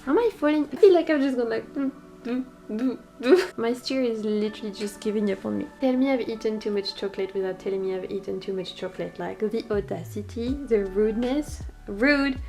Am I falling? I feel like I've just gone like My steer is literally just giving up on me. Tell me I've eaten too much chocolate without telling me I've eaten too much chocolate. Like the audacity, the rudeness. Rude!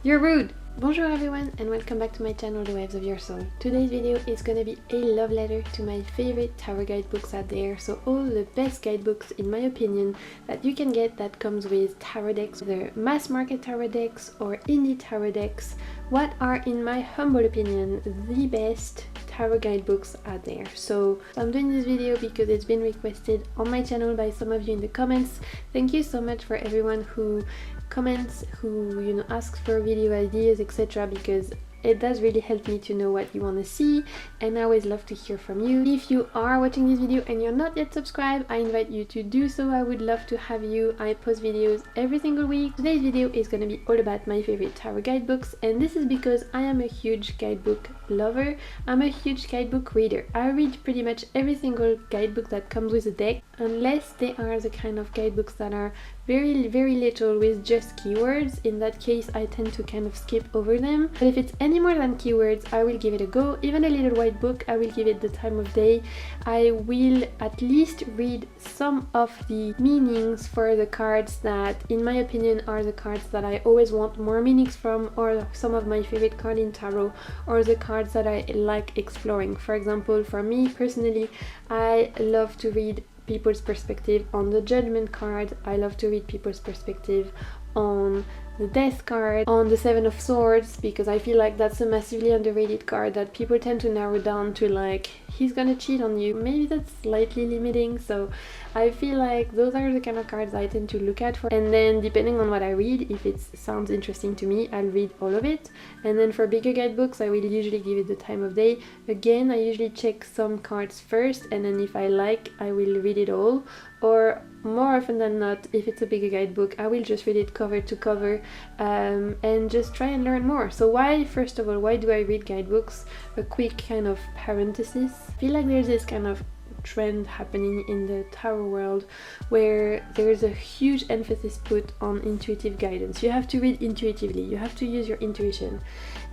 You're rude! Bonjour everyone and welcome back to my channel, The Waves of Your Soul. Today's video is gonna be a love letter to my favorite tarot guidebooks out there. So all the best guidebooks in my opinion that you can get that comes with tarot decks, whether mass market tarot decks or indie tarot decks. What are, in my humble opinion, the best tarot guidebooks out there. So I'm doing this video because it's been requested on my channel by some of you in the comments. Thank you so much for everyone who comments, who asks for video ideas, etc., because it does really help me to know what you want to see, and I always love to hear from you. If you are watching this video and you're not yet subscribed, I invite you to do so. I would love to have you. I post videos every single week. Today's video is going to be all about my favorite tarot guidebooks, and this is because I am a huge guidebook lover. I'm a huge guidebook reader. I read pretty much every single guidebook that comes with a deck, unless they are the kind of guidebooks that are very little with just keywords. In that case I tend to kind of skip over them, but if it's any more than keywords I will give it a go. Even a little white book, I will give it the time of day. I will at least read some of the meanings for the cards that in my opinion are the cards that I always want more meanings from, or some of my favorite cards in tarot, or the cards that I like exploring. For example, for me personally, I love to read people's perspective on the Judgment card. I love to read people's perspective on the Death card, on the Seven of Swords, because I feel like that's a massively underrated card that people tend to narrow down to like, he's gonna cheat on you. Maybe that's slightly limiting, so I feel like those are the kind of cards I tend to look at for. And then depending on what I read, if it sounds interesting to me, I'll read all of it. And then for bigger guidebooks I will usually give it the time of day. Again, I usually check some cards first, and then if I like, I will read it all. Or more often than not, if it's a bigger guidebook, I will just read it cover to cover and just try and learn more. So first of all, why do I read guidebooks? A quick kind of parenthesis. I feel like there's this kind of trend happening in the tarot world where there's a huge emphasis put on intuitive guidance. You have to read intuitively, you have to use your intuition.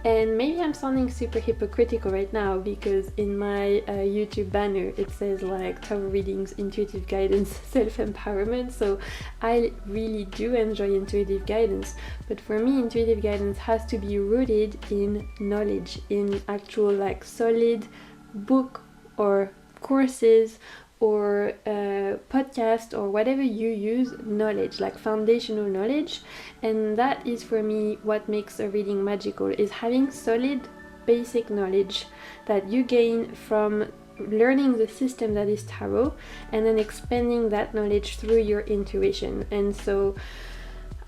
And maybe I'm sounding super hypocritical right now because in my YouTube banner it says like tarot readings, intuitive guidance, self-empowerment. So I really do enjoy intuitive guidance, but for me intuitive guidance has to be rooted in knowledge, in actual like solid book or courses or podcast or whatever you use, knowledge, like foundational knowledge. And that is for me what makes a reading magical, is having solid basic knowledge that you gain from learning the system that is tarot, and then expanding that knowledge through your intuition. And so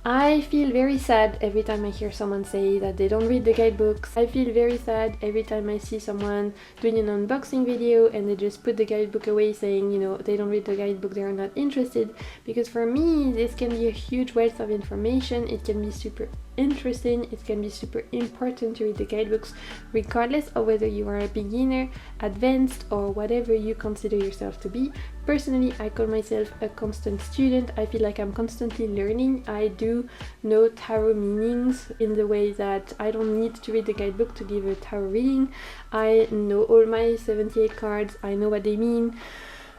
I feel very sad every time I hear someone say that they don't read the guidebooks. I feel very sad every time I see someone doing an unboxing video and they just put the guidebook away saying, they don't read the guidebook, they are not interested. Because for me, this can be a huge wealth of information. It can be super interesting, it can be super important to read the guidebooks, regardless of whether you are a beginner, advanced, or whatever you consider yourself to be. Personally, I call myself a constant student. I feel like I'm constantly learning. I do know tarot meanings in the way that I don't need to read the guidebook to give a tarot reading. I know all my 78 cards, I know what they mean.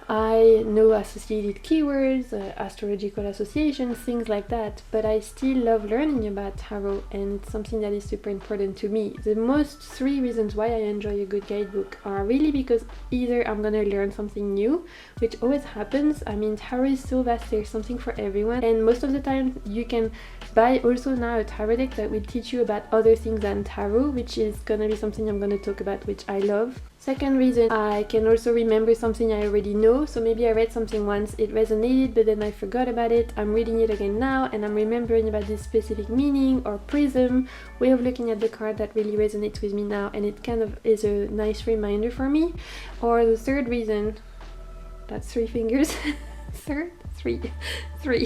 I know associated keywords, astrological associations, things like that, but I still love learning about tarot, and it's something that is super important to me. The most three reasons why I enjoy a good guidebook are really because either I'm gonna learn something new, which always happens. I mean, tarot is so vast, there's something for everyone, and most of the time you can buy also now a tarot deck that will teach you about other things than tarot, which is gonna be something I'm gonna talk about, which I love. Second reason, I can also remember something I already know. So maybe I read something once, it resonated, but then I forgot about it. I'm reading it again now and I'm remembering about this specific meaning or prism, way of looking at the card that really resonates with me now, and it kind of is a nice reminder for me. Or the third reason, that's three fingers, three.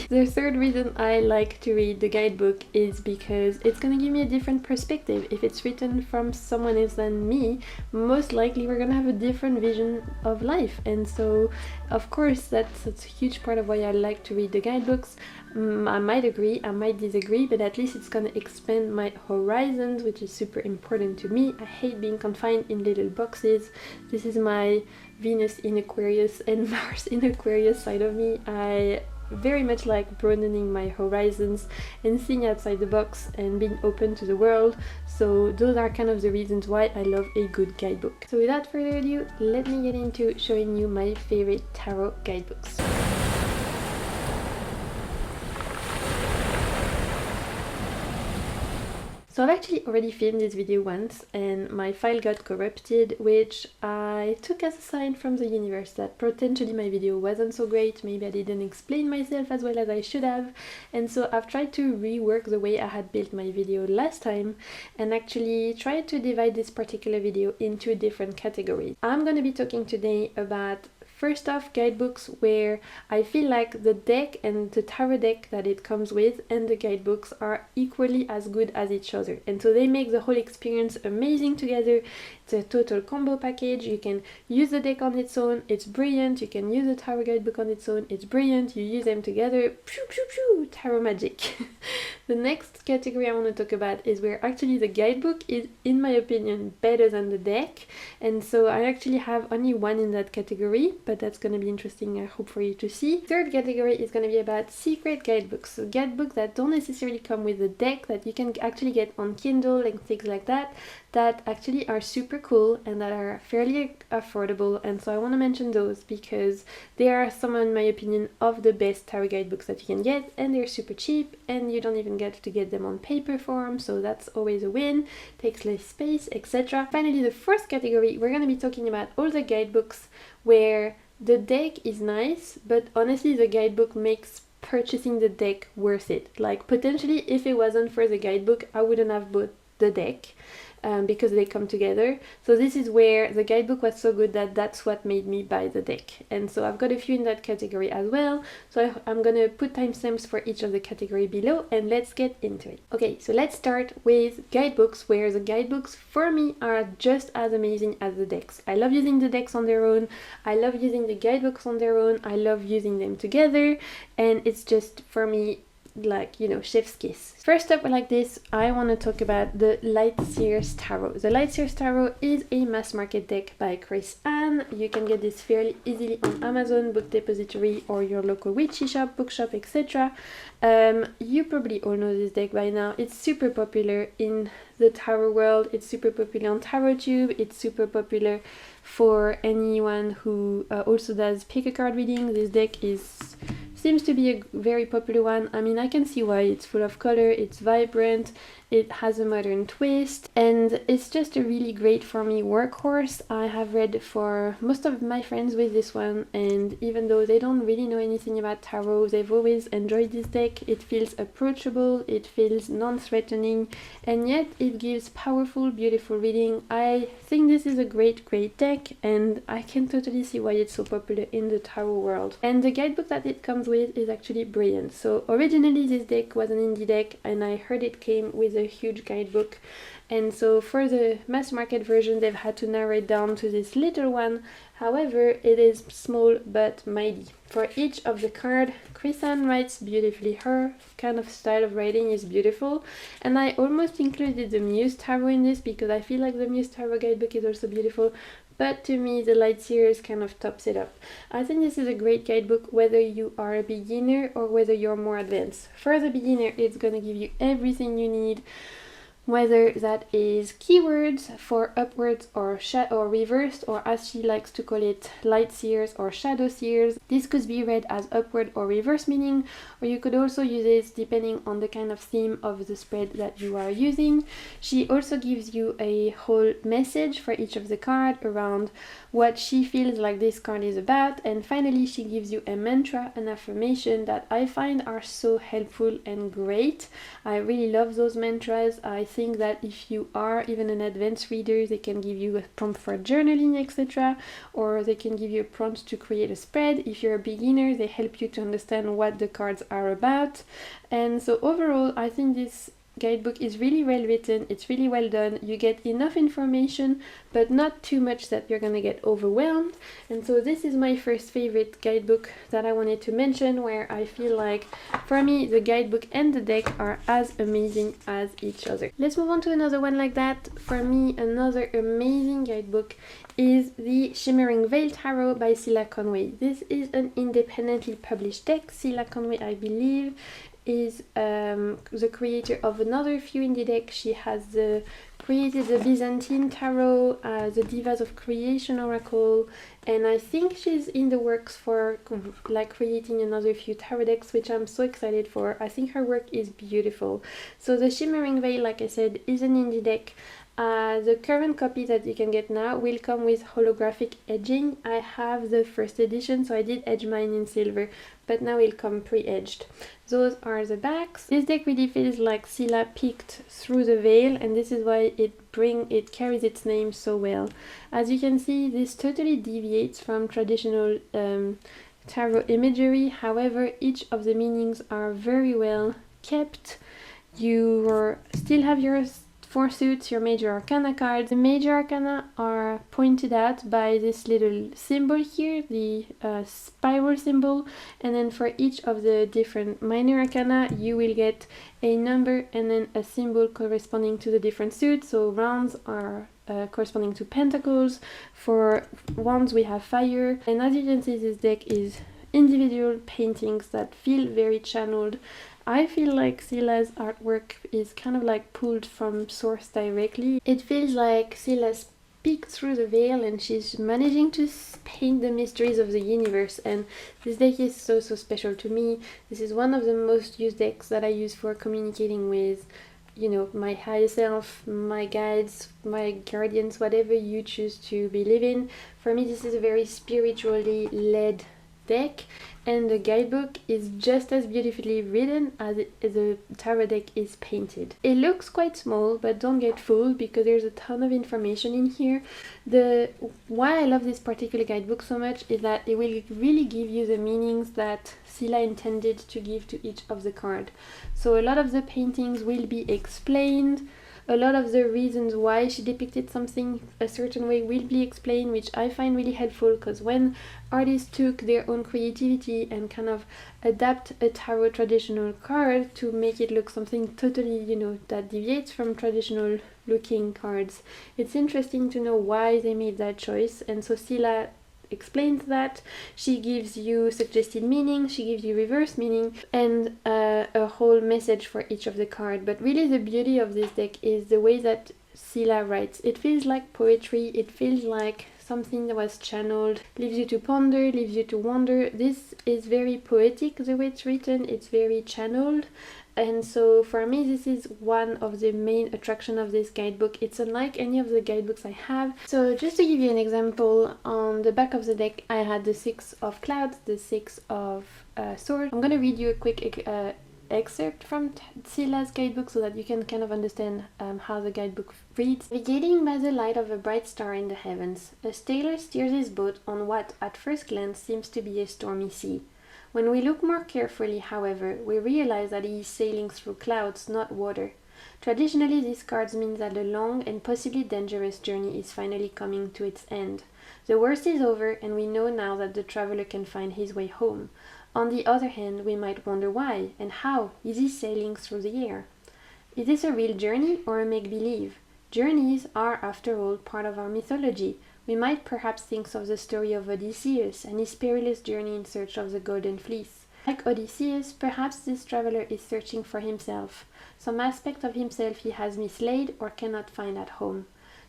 The third reason I like to read the guidebook is because it's gonna give me a different perspective. If it's written from someone else than me, most likely we're gonna have a different vision of life. And so of course that's a huge part of why I like to read the guidebooks. I might agree, I might disagree, but at least it's gonna expand my horizons, which is super important to me. I hate being confined in little boxes. This is my Venus in Aquarius and Mars in Aquarius side of me. I very much like broadening my horizons and seeing outside the box and being open to the world. So those are kind of the reasons why I love a good guidebook. So without further ado, let me get into showing you my favorite tarot guidebooks. So I've actually already filmed this video once and my file got corrupted, which I took as a sign from the universe that potentially my video wasn't so great, maybe I didn't explain myself as well as I should have, and so I've tried to rework the way I had built my video last time and actually tried to divide this particular video into different categories. I'm going to be talking today about first off, guidebooks where I feel like the deck and the tarot deck that it comes with and the guidebooks are equally as good as each other. And so they make the whole experience amazing together. It's a total combo package. You can use the deck on its own, it's brilliant. You can use the tarot guidebook on its own, it's brilliant. You use them together, pew pew pew, tarot magic. The next category I want to talk about is where actually the guidebook is, in my opinion, better than the deck. And so I actually have only one in that category, but that's going to be interesting, I hope, for you to see. Third category is going to be about secret guidebooks. So guidebooks that don't necessarily come with the deck, that you can actually get on Kindle and things like that, that actually are super cool and that are fairly affordable. And so I want to mention those because they are some, in my opinion, of the best tarot guidebooks that you can get, and they're super cheap and you don't even get to get them on paper form, so that's always a win, takes less space, etc. Finally, the fourth category, we're going to be talking about all the guidebooks where the deck is nice, but honestly the guidebook makes purchasing the deck worth it. Like potentially if it wasn't for the guidebook I wouldn't have bought the deck. Because they come together. So this is where the guidebook was so good that that's what made me buy the deck. And so I've got a few in that category as well. So I'm gonna put timestamps for each of the category below and let's get into it. Okay, so let's start with guidebooks where the guidebooks for me are just as amazing as the decks. I love using the decks on their own. I love using the guidebooks on their own. I love using them together. And it's just, for me, like, you know, chef's kiss. First up like this, I want to talk about the Lightseers Tarot. The Lightseers Tarot is a mass market deck by Chris Anne. You can get this fairly easily on Amazon, Book Depository, or your local witchy shop, bookshop, etc. You probably all know this deck by now. It's super popular in the tarot world. It's super popular on TarotTube. It's super popular for anyone who also does pick a card reading. This deck seems to be a very popular one. I mean, I can see why. It's full of color, it's vibrant, it has a modern twist, and it's just a really great, for me, workhorse. I have read for most of my friends with this one, and even though they don't really know anything about tarot, they've always enjoyed this deck. It feels approachable, it feels non-threatening, and yet it gives powerful, beautiful reading. I think this is a great deck, and I can totally see why it's so popular in the tarot world. And the guidebook that it comes with is actually brilliant. So originally this deck was an indie deck, and I heard it came with a huge guidebook, and so for the mass market version they've had to narrow it down to this little one. However, it is small but mighty. For each of the card, Chris Anne writes beautifully. Her kind of style of writing is beautiful, and I almost included the Muse Tarot in this because I feel like the Muse Tarot guidebook is also beautiful, but to me the Lightseers kind of tops it up. I think this is a great guidebook whether you are a beginner or whether you're more advanced. For the beginner, it's gonna give you everything you need, whether that is keywords for upwards or reversed, or as she likes to call it, light seers or shadow seers. This could be read as upward or reverse meaning, or you could also use this depending on the kind of theme of the spread that you are using. She also gives you a whole message for each of the cards around what she feels like this card is about, and finally she gives you a mantra, an affirmation that I find are so helpful and great. I really love those mantras. I think that if you are even an advanced reader, they can give you a prompt for journaling, etc., or they can give you a prompt to create a spread. If you're a beginner, they help you to understand what the cards are about. And so overall, I think this guidebook is really well written, it's really well done, you get enough information but not too much that you're gonna get overwhelmed. And so this is my first favorite guidebook that I wanted to mention, where I feel like for me the guidebook and the deck are as amazing as each other. Let's move on to another one like that. For me, another amazing guidebook is the Shimmering Veil Tarot by Cilla Conway. This is an independently published deck. Cilla Conway, I believe, is the creator of another few indie decks. She has created the Byzantine Tarot, the Divas of Creation Oracle, and I think she's in the works for like creating another few tarot decks, which I'm so excited for. I think her work is beautiful. So the Shimmering Veil, like I said, is an indie deck. The current copy that you can get now will come with holographic edging. I have the first edition, so I did edge mine in silver, but now it'll come pre-edged. Those are the backs. This deck really feels like Cilla peeked through the veil, and this is why it carries its name so well. As you can see, this totally deviates from traditional tarot imagery. However, each of the meanings are very well kept. You still have your four suits, your major arcana cards. The major arcana are pointed out by this little symbol here, the spiral symbol, and then for each of the different minor arcana you will get a number and then a symbol corresponding to the different suits. So rounds are corresponding to pentacles, for wands we have fire, and as you can see, this deck is individual paintings that feel very channeled. I feel like Cilla's artwork is kind of like pulled from source directly. It feels like Cilla's peeked through the veil and she's managing to paint the mysteries of the universe, and this deck is so special to me. This is one of the most used decks that I use for communicating with, you know, my higher self, my guides, my guardians, whatever you choose to believe in. For me, this is a very spiritually led deck, and the guidebook is just as beautifully written as the tarot deck is painted. It looks quite small, but don't get fooled because there's a ton of information in here. Why I love this particular guidebook so much is that it will really give you the meanings that Cilla intended to give to each of the cards. So a lot of the paintings will be explained. A lot of the reasons why she depicted something a certain way will be explained, which I find really helpful, because when artists took their own creativity and kind of adapt a tarot traditional card to make it look something totally, you know, that deviates from traditional looking cards, it's interesting to know why they made that choice. And so Cilla explains that. She gives you suggested meaning, she gives you reverse meaning, and a whole message for each of the cards. But really the beauty of this deck is the way that Cilla writes. It feels like poetry, it feels like something that was channeled, leaves you to ponder, leaves you to wonder. This is very poetic the way it's written, it's very channeled. And so for me, this is one of the main attractions of this guidebook. It's unlike any of the guidebooks I have. So just to give you an example, on the back of the deck I had the Six of Clouds, the Six of Swords. I'm gonna read you a quick excerpt from Cilla's guidebook so that you can kind of understand how the guidebook reads. Navigating by the light of a bright star in the heavens, a sailor steers his boat on what at first glance seems to be a stormy sea. When we look more carefully, however, we realize that he is sailing through clouds, not water. Traditionally, these cards mean that a long and possibly dangerous journey is finally coming to its end. The worst is over, and we know now that the traveler can find his way home. On the other hand, we might wonder why and how is he sailing through the air. Is this a real journey or a make-believe? Journeys are, after all, part of our mythology. We might perhaps think of the story of Odysseus and his perilous journey in search of the Golden Fleece. Like Odysseus, perhaps this traveler is searching for himself, some aspect of himself he has mislaid or cannot find at home.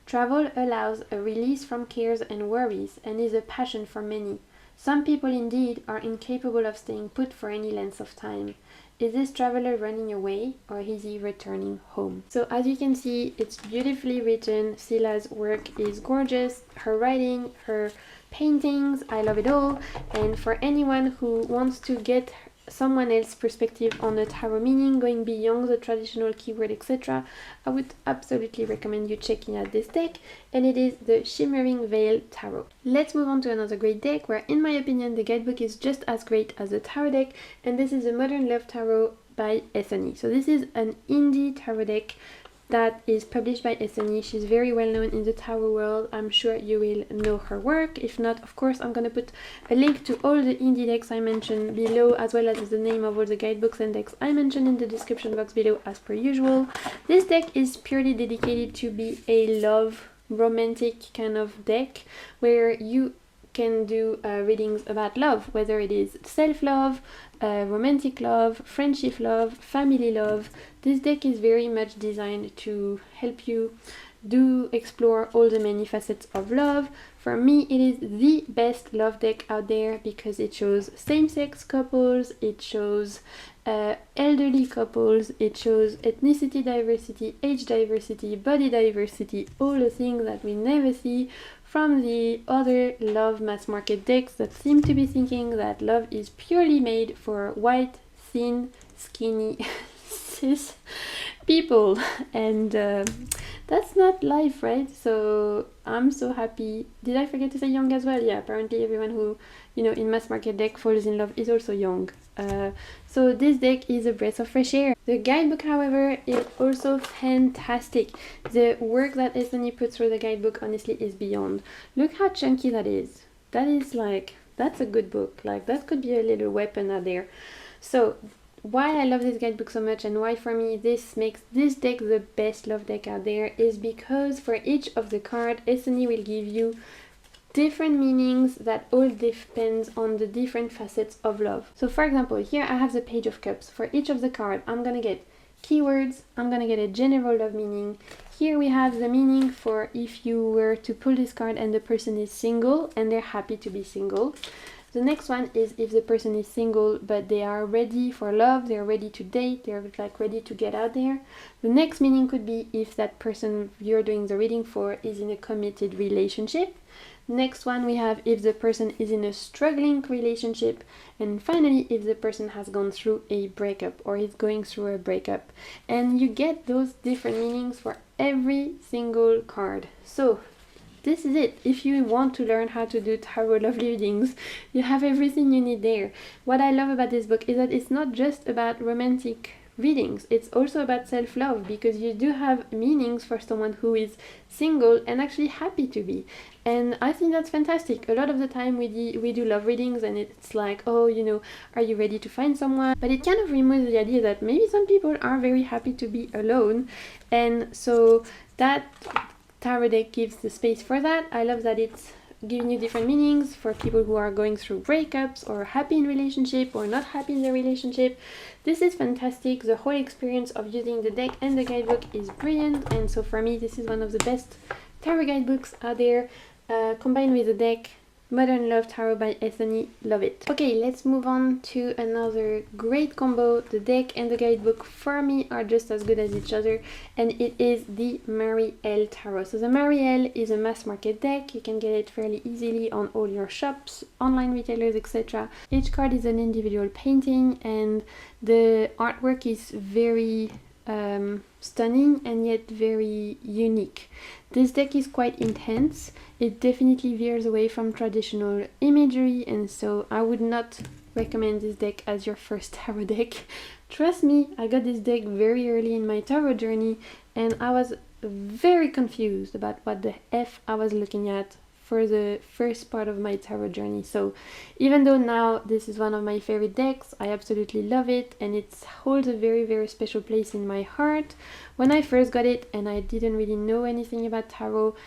Travel allows a release from cares and worries and is a passion for many. Some people indeed are incapable of staying put for any length of time. Is this traveler running away or is he returning home? So as you can see, it's beautifully written. Cilla's work is gorgeous. Her writing, her paintings, I love it all. And for anyone who wants to get someone else's perspective on the tarot meaning, going beyond the traditional keyword, etc., I would absolutely recommend you checking out this deck, and it is the Shimmering Veil Tarot. Let's move on to another great deck where, in my opinion, the guidebook is just as great as the tarot deck, and this is the Modern Love Tarot by Ethany. So this is an indie tarot deck that is published by Ethany. She's very well known in the tarot world. I'm sure you will know her work. If not, of course, I'm gonna put a link to all the indie decks I mentioned below, as well as the name of all the guidebooks and decks I mentioned in the description box below as per usual. This deck is purely dedicated to be a love, romantic kind of deck where you can do readings about love, whether it is self-love, romantic love, friendship love, family love. This deck is very much designed to help you explore all the many facets of love. For me, it is the best love deck out there because it shows same-sex couples, it shows elderly couples, it shows ethnicity diversity, age diversity, body diversity, all the things that we never see from the other love mass market decks that seem to be thinking that love is purely made for white, thin, skinny, cis people, and that's not life, right? So I'm so happy. Did I forget to say young as well? Yeah, apparently everyone who, you know, in mass market deck falls in love is also young. So this deck is a breath of fresh air. The guidebook, however, is also fantastic. The work that Ethany puts through the guidebook, honestly, is beyond. Look how chunky that is. That is like, that's a good book. Like, that could be a little weapon out there. So why I love this guidebook so much and why for me this makes this deck the best love deck out there is because for each of the cards, Ethany will give you different meanings that all depends on the different facets of love. So for example, here I have the Page of Cups. For each of the cards, I'm gonna get keywords, I'm gonna get a general love meaning. Here we have the meaning for if you were to pull this card and the person is single and they're happy to be single. The next one is if the person is single but they are ready for love, they're ready to date, they're like ready to get out there. The next meaning could be if that person you're doing the reading for is in a committed relationship. Next one we have if the person is in a struggling relationship, and finally if the person has gone through a breakup or is going through a breakup. And you get those different meanings for every single card. So this is it. If you want to learn how to do tarot love readings, you have everything you need there. What I love about this book is that it's not just about romantic readings, it's also about self-love, because you do have meanings for someone who is single and actually happy to be. And I think that's fantastic. A lot of the time we do love readings and it's like, oh, you know, are you ready to find someone? But it kind of removes the idea that maybe some people are very happy to be alone, and so that tarot deck gives the space for that. I love that it's giving you different meanings for people who are going through breakups or happy in relationship or not happy in their relationship. This is fantastic. The whole experience of using the deck and the guidebook is brilliant, and so for me this is one of the best tarot guidebooks out there. Combined with the deck, Modern Love Tarot by Ethany, love it. Okay, let's move on to another great combo. The deck and the guidebook for me are just as good as each other, and it is the Marielle Tarot. So the Marielle is a mass market deck. You can get it fairly easily on all your shops, online retailers, etc. Each card is an individual painting and the artwork is very stunning and yet very unique. This deck is quite intense. It definitely veers away from traditional imagery, and so I would not recommend this deck as your first tarot deck. Trust me, I got this deck very early in my tarot journey and I was very confused about what the F I was looking at for the first part of my tarot journey. So even though now this is one of my favorite decks, I absolutely love it and it holds a very, very special place in my heart. When I first got it and I didn't really know anything about tarot,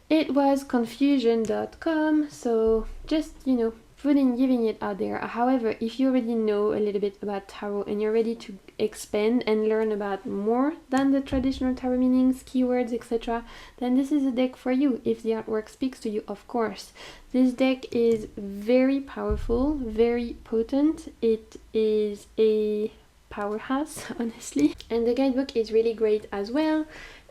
it was confusion.com, so just, you know, giving it out there. However, if you already know a little bit about tarot and you're ready to expand and learn about more than the traditional tarot meanings, keywords, etc., then this is a deck for you, if the artwork speaks to you, of course. This deck is very powerful, very potent. It is a powerhouse, honestly. And the guidebook is really great as well,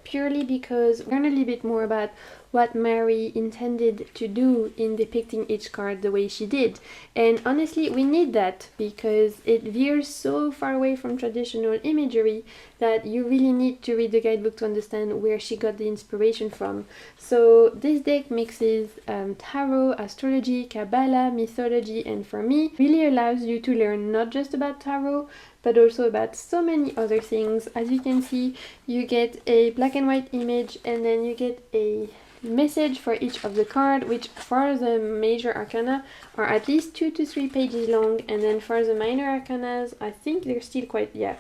purely because we learn a little bit more about what Mary intended to do in depicting each card the way she did. And honestly, we need that because it veers so far away from traditional imagery that you really need to read the guidebook to understand where she got the inspiration from. So this deck mixes tarot, astrology, Kabbalah, mythology, and for me, really allows you to learn not just about tarot, but also about so many other things. As you can see, you get a black and white image, and then you get a message for each of the card, which for the major arcana are at least 2 to 3 pages long, and then for the minor arcanas, I think they're still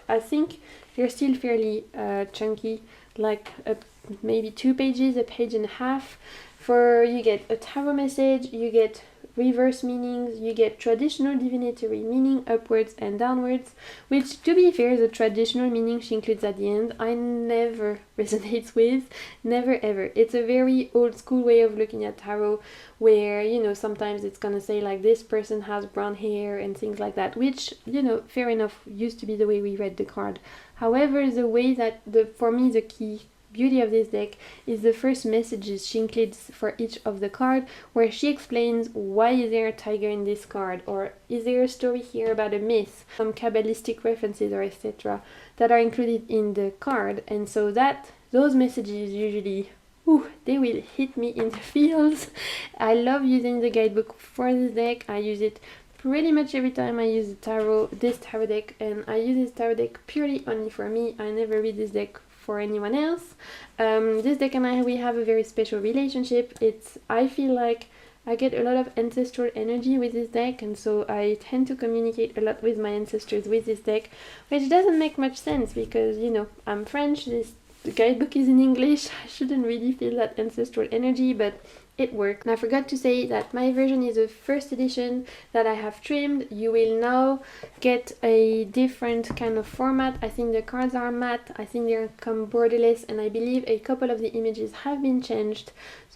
I think they're still fairly chunky, like maybe 2 pages, a page and a half. You get a tarot message, you get reverse meanings, you get traditional divinatory meaning upwards and downwards, which, to be fair, the traditional meaning she includes at the end I never resonates with, never ever. It's a very old school way of looking at tarot, where, you know, sometimes it's gonna say like this person has brown hair and things like that, which, you know, fair enough, used to be the way we read the card. However, the way that for me the key beauty of this deck is the first messages she includes for each of the card, where she explains why is there a tiger in this card, or is there a story here about a myth, some Kabbalistic references or etc. that are included in the card. And so those messages usually, they will hit me in the feels. I love using the guidebook for this deck. I use it pretty much every time I use this tarot deck, and I use this tarot deck purely only for me. I never read this deck for anyone else. This deck and we have a very special relationship. I feel like I get a lot of ancestral energy with this deck, and so I tend to communicate a lot with my ancestors with this deck, which doesn't make much sense because, you know, I'm French, the guidebook is in English, I shouldn't really feel that ancestral energy, but it worked. And I forgot to say that my version is a first edition that I have trimmed. You will now get a different kind of format. I think the cards are matte, I think they come borderless, and I believe a couple of the images have been changed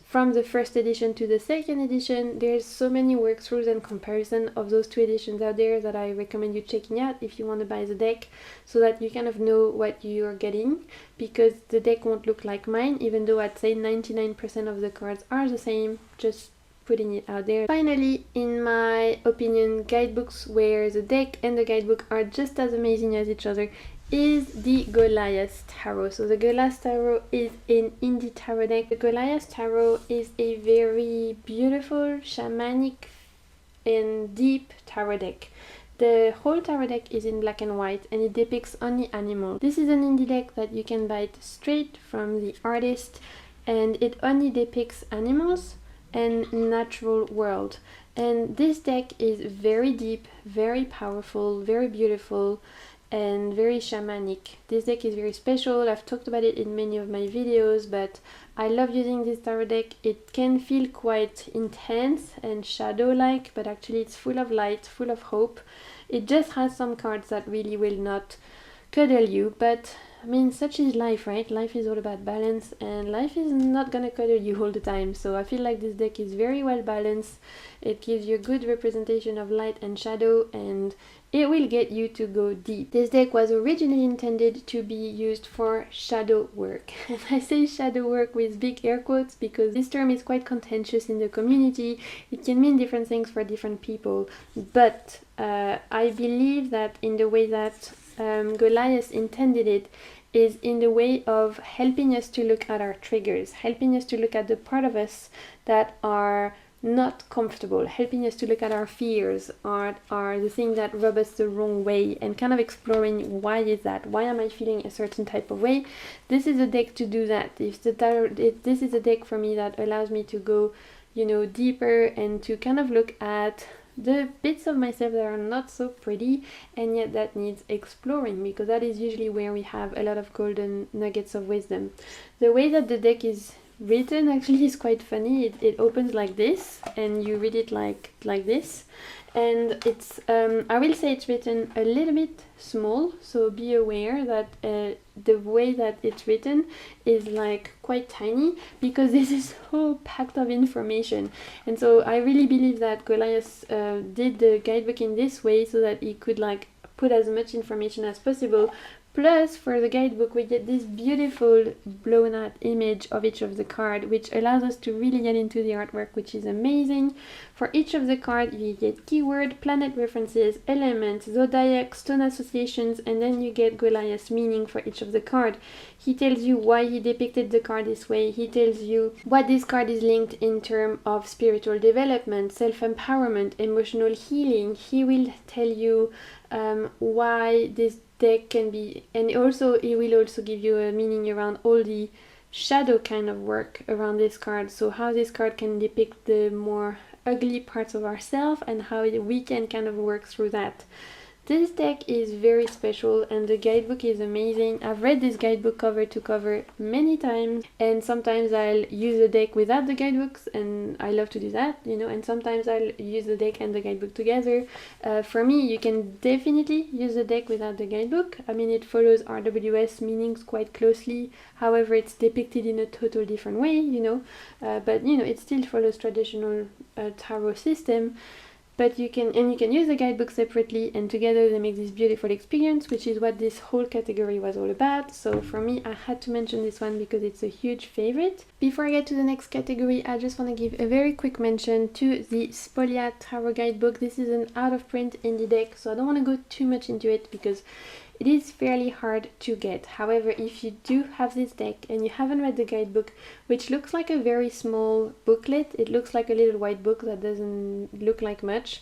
from the first edition to the second edition. There's so many workthroughs and comparison of those 2 editions out there that I recommend you checking out if you want to buy the deck, so that you kind of know what you're getting, because the deck won't look like mine, even though I'd say 99% of the cards are the same, just putting it out there. Finally, in my opinion, guidebooks where the deck and the guidebook are just as amazing as each other is the Goliath Tarot. So the Goliath Tarot is an indie tarot deck. The Goliath Tarot is a very beautiful, shamanic and deep tarot deck. The whole tarot deck is in black and white, and it depicts only animals. This is an indie deck that you can buy it straight from the artist, and it only depicts animals and natural world. And this deck is very deep, very powerful, very beautiful, and very shamanic. This deck is very special. I've talked about it in many of my videos, but I love using this tarot deck. It can feel quite intense and shadow-like, but actually it's full of light, full of hope. It just has some cards that really will not cuddle you, but I mean, such is life, right? Life is all about balance, and life is not gonna cuddle you all the time. So I feel like this deck is very well balanced. It gives you a good representation of light and shadow, and it will get you to go deep. This deck was originally intended to be used for shadow work. And I say shadow work with big air quotes because this term is quite contentious in the community. It can mean different things for different people. But I believe that in the way that Goliath intended it is in the way of helping us to look at our triggers, helping us to look at the part of us that are not comfortable, helping us to look at our fears, are the things that rub us the wrong way, and kind of exploring why is that, why am I feeling a certain type of way. This is a deck to do that. This is a deck for me that allows me to go, you know, deeper and to kind of look at the bits of myself that are not so pretty and yet that needs exploring, because that is usually where we have a lot of golden nuggets of wisdom. The way that the deck is written actually is quite funny. It opens like this and you read it like this, and it's I will say it's written a little bit small, so be aware that the way that it's written is like quite tiny, because this is so packed of information. And so I really believe that Goliath did the guidebook in this way so that he could like put as much information as possible, Plus, for the guidebook, we get this beautiful blown out image of each of the cards, which allows us to really get into the artwork, which is amazing. For each of the cards, you get keyword, planet references, elements, zodiac, stone associations, and then you get Goliath's meaning for each of the cards. He tells you why he depicted the card this way. He tells you what this card is linked in terms of spiritual development, self-empowerment, emotional healing. He will tell you why this deck can be, and also it will also give you a meaning around all the shadow kind of work around this card, so how this card can depict the more ugly parts of ourselves and how we can kind of work through that. This deck is very special and the guidebook is amazing. I've read this guidebook cover to cover many times, and sometimes I'll use the deck without the guidebooks, and I love to do that, you know, and sometimes I'll use the deck and the guidebook together. For me, you can definitely use the deck without the guidebook. I mean, it follows RWS meanings quite closely, however it's depicted in a total different way, you know, but you know, it still follows traditional tarot system. But you can use the guidebook separately, and together they make this beautiful experience, which is what this whole category was all about. So for me, I had to mention this one because it's a huge favorite. Before I get to the next category, I just want to give a very quick mention to the Spolia Tarot Guidebook. This is an out-of-print indie deck, so I don't want to go too much into it because it is fairly hard to get. However, if you do have this deck and you haven't read the guidebook, which looks like a very small booklet, it looks like a little white book that doesn't look like much,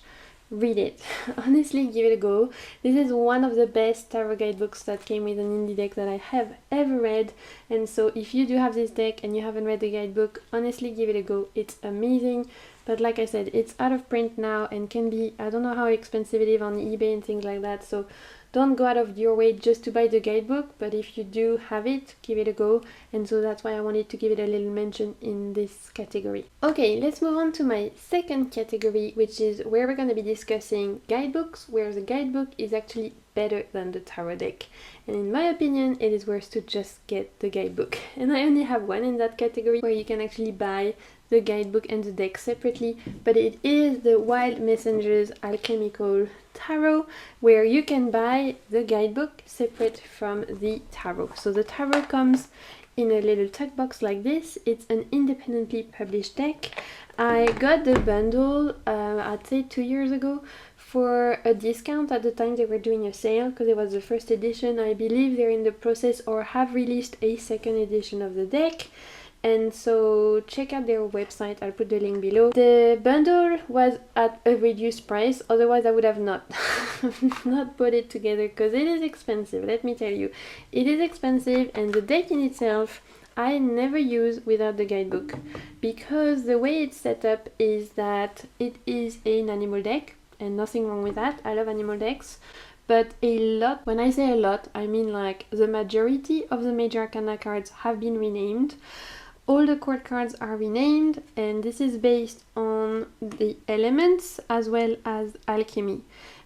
read it. Honestly, give it a go. This is one of the best tarot guidebooks that came with an indie deck that I have ever read, and so if you do have this deck and you haven't read the guidebook, honestly give it a go. It's amazing. But like I said, it's out of print now and can be, I don't know how expensive it is on eBay and things like that, so don't go out of your way just to buy the guidebook, but if you do have it, give it a go, and so that's why I wanted to give it a little mention in this category. Okay, let's move on to my second category, which is where we're going to be discussing guidebooks, where the guidebook is actually better than the tarot deck. And in my opinion, it is worth to just get the guidebook. And I only have one in that category where you can actually buy the guidebook and the deck separately, but it is the Wild Messengers Alchemical Tarot, where you can buy the guidebook separate from the tarot. So the tarot comes in a little tuck box like this. It's an independently published deck. I got the bundle, I'd say 2 years ago, for a discount. At the time they were doing a sale because it was the first edition. I believe they're in the process or have released a second edition of the deck. And so check out their website, I'll put the link below. The bundle was at a reduced price, otherwise I would have not put it together because it is expensive, let me tell you. It is expensive, and the deck in itself I never use without the guidebook, because the way it's set up is that it is an animal deck, and nothing wrong with that, I love animal decks. But a lot, when I say a lot, I mean like the majority of the major arcana cards have been renamed. All the court cards are renamed, and this is based on the elements as well as alchemy.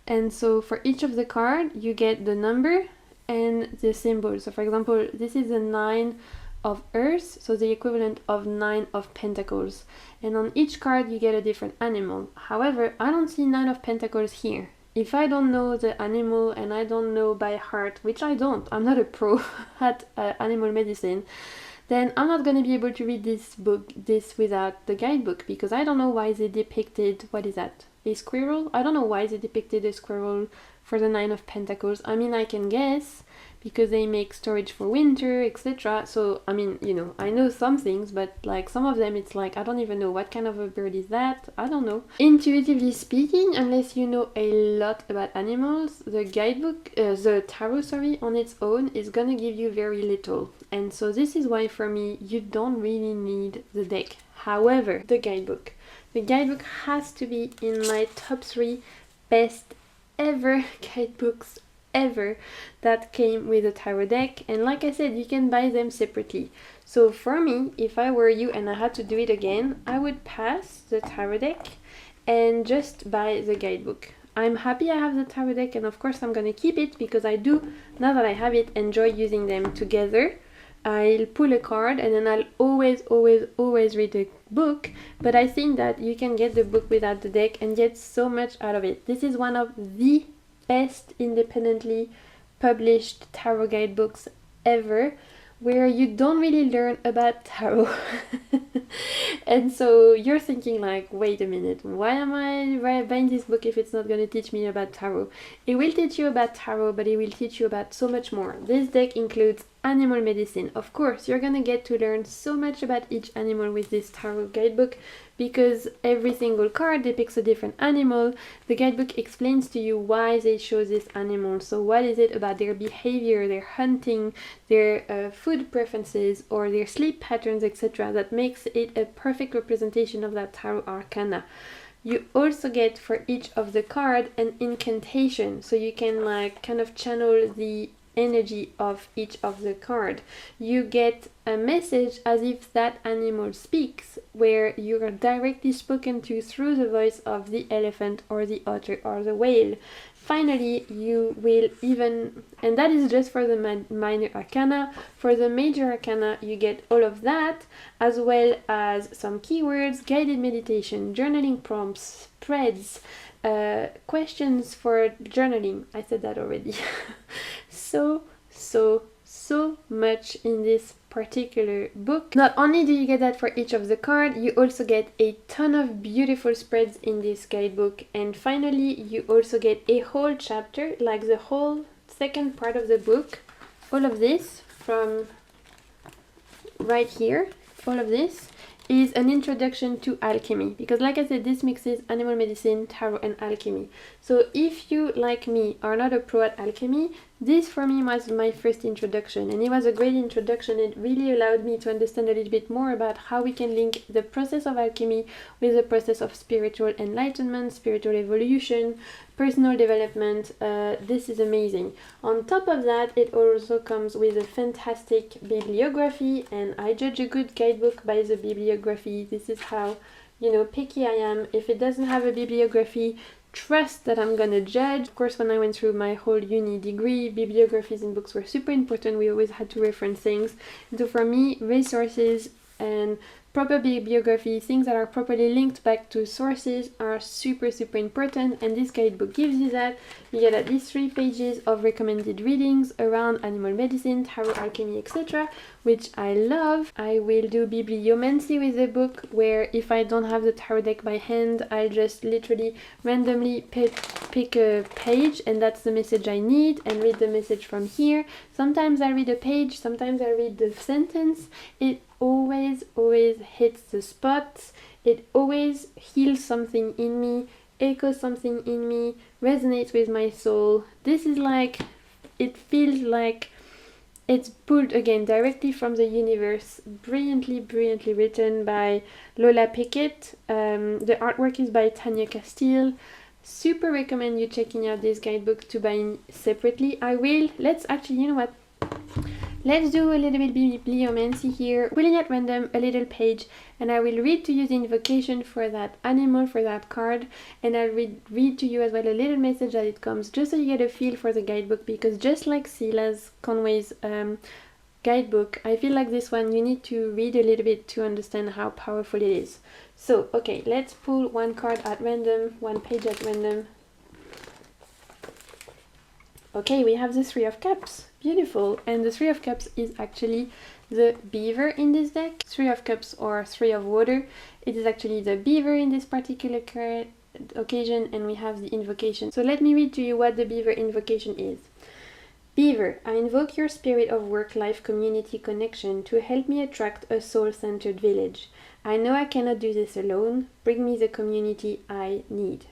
And so for each of the card, you get the number and the symbol. So for example, this is a 9 of earth, so the equivalent of 9 of pentacles. And on each card, you get a different animal. However, I don't see 9 of pentacles here. If I don't know the animal and I don't know by heart, which I don't, I'm not a pro at animal medicine, then I'm not going to be able to read this without the guidebook, because I don't know why they depicted, what is that, a squirrel? I don't know why they depicted a squirrel for the 9 of pentacles. I mean, I can guess, because they make storage for winter, etc. So, I mean, you know, I know some things, but like some of them, it's like, I don't even know what kind of a bird is that, I don't know. Intuitively speaking, unless you know a lot about animals, the guidebook, the tarot, sorry, on its own is gonna give you very little. And so this is why for me, you don't really need the deck. However, the guidebook has to be in my top 3 best ever guidebooks ever that came with a tarot deck. And like I said, you can buy them separately. So for me, if I were you and I had to do it again, I would pass the tarot deck and just buy the guidebook. I'm happy I have the tarot deck, and of course I'm gonna keep it because I do, now that I have it, enjoy using them together. I'll pull a card and then I'll always read the book, but I think that you can get the book without the deck and get so much out of it. This is one of the best independently published tarot guidebooks ever where you don't really learn about tarot. And so you're thinking like, wait a minute, why am I buying this book if it's not going to teach me about tarot? It will teach you about tarot, but it will teach you about so much more. This deck includes animal medicine. Of course, you're going to get to learn so much about each animal with this tarot guidebook, because every single card depicts a different animal. The guidebook explains to you why they chose this animal. So what is it about their behavior, their hunting, their food preferences, or their sleep patterns, etc., that makes it a perfect representation of that tarot arcana. You also get for each of the card an incantation, so you can like kind of channel the energy of each of the card. You get a message as if that animal speaks, where you are directly spoken to through the voice of the elephant or the otter or the whale. Finally, you will even, and that is just for the minor arcana. For the major arcana, you get all of that, as well as some keywords, guided meditation, journaling prompts, spreads, questions for journaling. I said that already. So much in this particular book. Not only do you get that for each of the cards, you also get a ton of beautiful spreads in this guidebook. And finally, you also get a whole chapter, like the whole second part of the book. All of this from right here, all of this is an introduction to alchemy, because like I said, this mixes animal medicine, tarot, and alchemy. So if you, like me, are not a pro at alchemy, this for me was my first introduction, and it was a great introduction. It really allowed me to understand a little bit more about how we can link the process of alchemy with the process of spiritual enlightenment, spiritual evolution, personal development. This is amazing. On top of that, it also comes with a fantastic bibliography, and I judge a good guidebook by the bibliography. This is how, picky I am. If it doesn't have a bibliography, trust that I'm gonna judge. Of course, when I went through my whole uni degree, bibliographies in books were super important. We always had to reference things. And so for me, resources and proper bibliography, things that are properly linked back to sources, are super important, and this guidebook gives you that. You get at least 3 pages of recommended readings around animal medicine, tarot, alchemy, etc., which I love. I will do bibliomancy with the book, where if I don't have the tarot deck by hand, I'll just literally randomly pick a page, and that's the message I need, and read the message from here. Sometimes I read a page, sometimes I read the sentence. It always hits the spots. It always heals something in me, echoes something in me, resonates with my soul. This is like, it feels like it's pulled again directly from the universe. Brilliantly written by Lola Pickett. The artwork is by Tanya Castile. Super recommend you checking out this guidebook to buy separately. Let's actually, you know what? Let's do a little bit bibliomancy here, pulling at random a little page, and I will read to you the invocation for that animal, for that card, and I'll read to you as well a little message that it comes, just so you get a feel for the guidebook, because just like Silas Conway's guidebook, I feel like this one you need to read a little bit to understand how powerful it is. So, okay, let's pull one card at random, one page at random. Okay, we have the 3 of Cups. Beautiful. And the 3 of Cups is actually the beaver in this deck. 3 of Cups or 3 of Water. It is actually the beaver in this particular occasion, and we have the invocation. So let me read to you what the beaver invocation is. Beaver, I invoke your spirit of work-life community connection to help me attract a soul-centered village. I know I cannot do this alone. Bring me the community I need.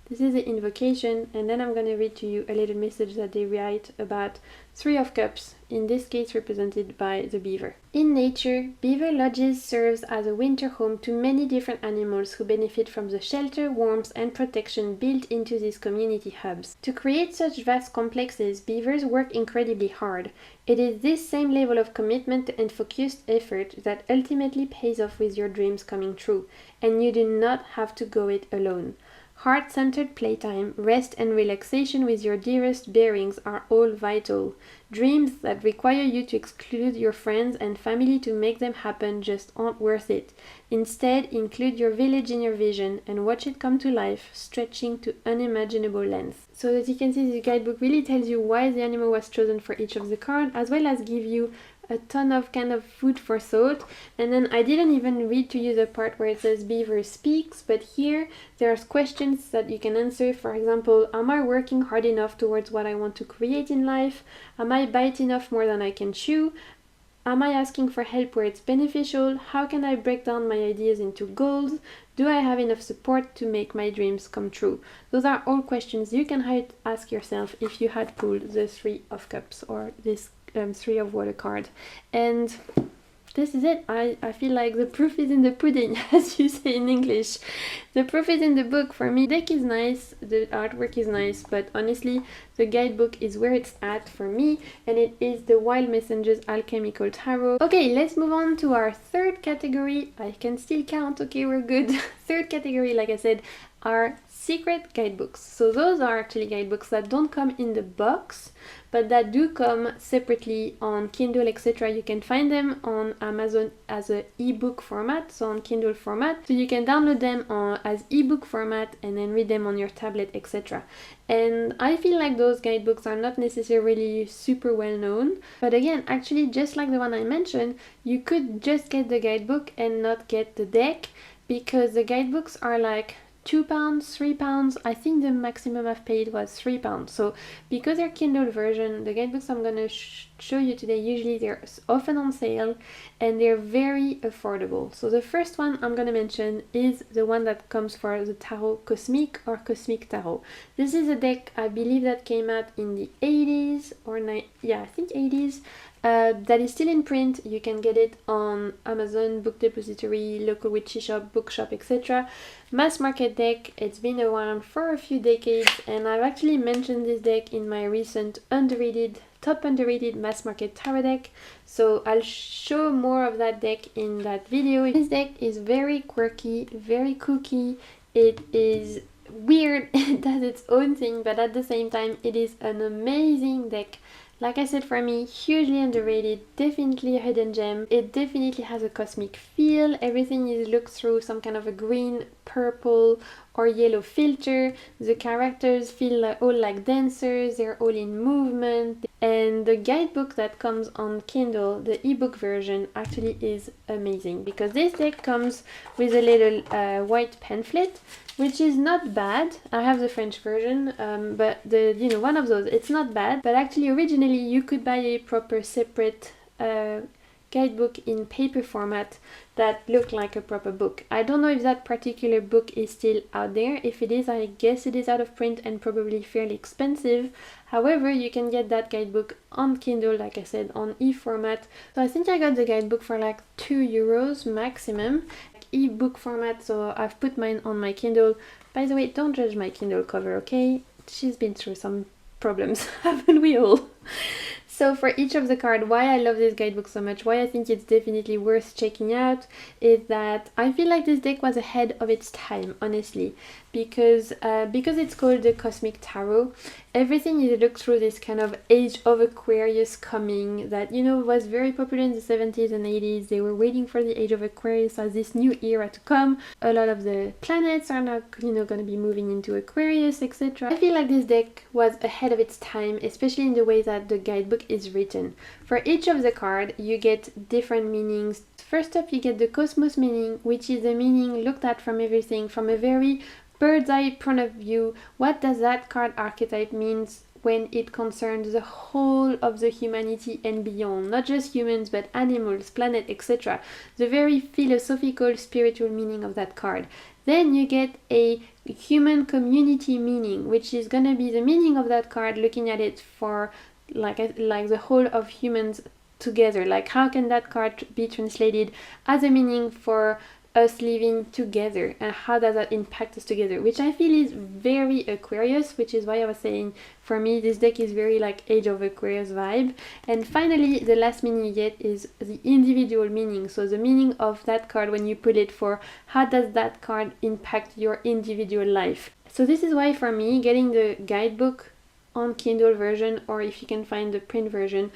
This is the invocation, and then I'm going to read to you a little message that they write about 3 of Cups, in this case represented by the beaver. In nature, Beaver Lodges serves as a winter home to many different animals who benefit from the shelter, warmth, and protection built into these community hubs. To create such vast complexes, beavers work incredibly hard. It is this same level of commitment and focused effort that ultimately pays off with your dreams coming true, and you do not have to go it alone. Heart-centered playtime, rest and relaxation with your dearest bearings are all vital. Dreams that require you to exclude your friends and family to make them happen just aren't worth it. Instead, include your village in your vision and watch it come to life, stretching to unimaginable lengths. So as you can see, the guidebook really tells you why the animal was chosen for each of the cards, as well as give you a ton of kind of food for thought. And then I didn't even read to you the part where it says Beaver speaks, but here there's questions that you can answer. For example, am I working hard enough towards what I want to create in life? Am I biting off more than I can chew? Am I asking for help where it's beneficial? How can I break down my ideas into goals? Do I have enough support to make my dreams come true? Those are all questions you can ask yourself if you had pulled the Three of Cups or this Three of Water card. And this is it. I feel like the proof is in the pudding, as you say in English. The proof is in the book. For me, the deck is nice, the artwork is nice, but honestly, the guidebook is where it's at for me, and it is the Wild Messengers Alchemical Tarot. Okay, let's move on to our third category. I can still count, okay, we're good. Third category, like I said, are secret guidebooks. So those are actually guidebooks that don't come in the box, but that do come separately on Kindle, etc. You can find them on Amazon as an ebook format, so on Kindle format. So you can download them as ebook format and then read them on your tablet, etc. And I feel like those guidebooks are not necessarily super well known, but again, actually, just like the one I mentioned, you could just get the guidebook and not get the deck, because the guidebooks are like £2, £3. I think the maximum I've paid was £3. So because they're Kindle version, the guidebooks I'm going to show you today, usually they're often on sale and they're very affordable. So the first one I'm going to mention is the one that comes for the Tarot Cosmic or Cosmic Tarot. This is a deck, I believe, that came out in the 80s or I think 80s. That is still in print. You can get it on Amazon, Book Depository, local witchy shop, bookshop, etc. Mass market deck. It's been around for a few decades, and I've actually mentioned this deck in my recent top underrated mass market tarot deck. So I'll show more of that deck in that video. This deck is very quirky, very kooky. It is weird. It does its own thing, but at the same time, it is an amazing deck. Like I said, for me, hugely underrated, definitely a hidden gem. It definitely has a cosmic feel. Everything is looked through some kind of a green, purple or yellow filter. The characters feel all like dancers, they're all in movement. And the guidebook that comes on Kindle, the ebook version, actually is amazing, because this deck comes with a little white pamphlet, which is not bad. I have the French version, but one of those, it's not bad. But actually, originally, you could buy a proper separate guidebook in paper format that looked like a proper book. I don't know if that particular book is still out there. If it is, I guess it is out of print and probably fairly expensive. However, you can get that guidebook on Kindle, like I said, on e-format. So I think I got the guidebook for like €2 maximum. E-book format, so I've put mine on my Kindle. By the way, don't judge my Kindle cover, okay? She's been through some problems, haven't we all? So for each of the cards, why I love this guidebook so much, why I think it's definitely worth checking out, is that I feel like this deck was ahead of its time, honestly. Because it's called the Cosmic Tarot, everything is looked through this kind of age of Aquarius coming that, was very popular in the 70s and 80s. They were waiting for the age of Aquarius as this new era to come. A lot of the planets are now, going to be moving into Aquarius, etc. I feel like this deck was ahead of its time, especially in the way that the guidebook is written. For each of the cards, you get different meanings. First up, you get the Cosmos meaning, which is the meaning looked at from everything, from a very bird's eye point of view. What does that card archetype means when it concerns the whole of the humanity and beyond, not just humans but animals, planet, etc. The very philosophical, spiritual meaning of that card. Then you get a human community meaning, which is gonna be the meaning of that card, looking at it for like the whole of humans together. Like, how can that card be translated as a meaning for us living together, and how does that impact us together, which I feel is very Aquarius, which is why I was saying for me this deck is very like Age of Aquarius vibe. And finally, the last meaning you get is the individual meaning, so the meaning of that card when you pull it for how does that card impact your individual life. So this is why for me, getting the guidebook on Kindle version, or if you can find the print version,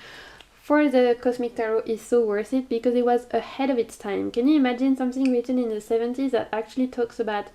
for the Cosmic Tarot is so worth it, because it was ahead of its time. Can you imagine something written in the 70s that actually talks about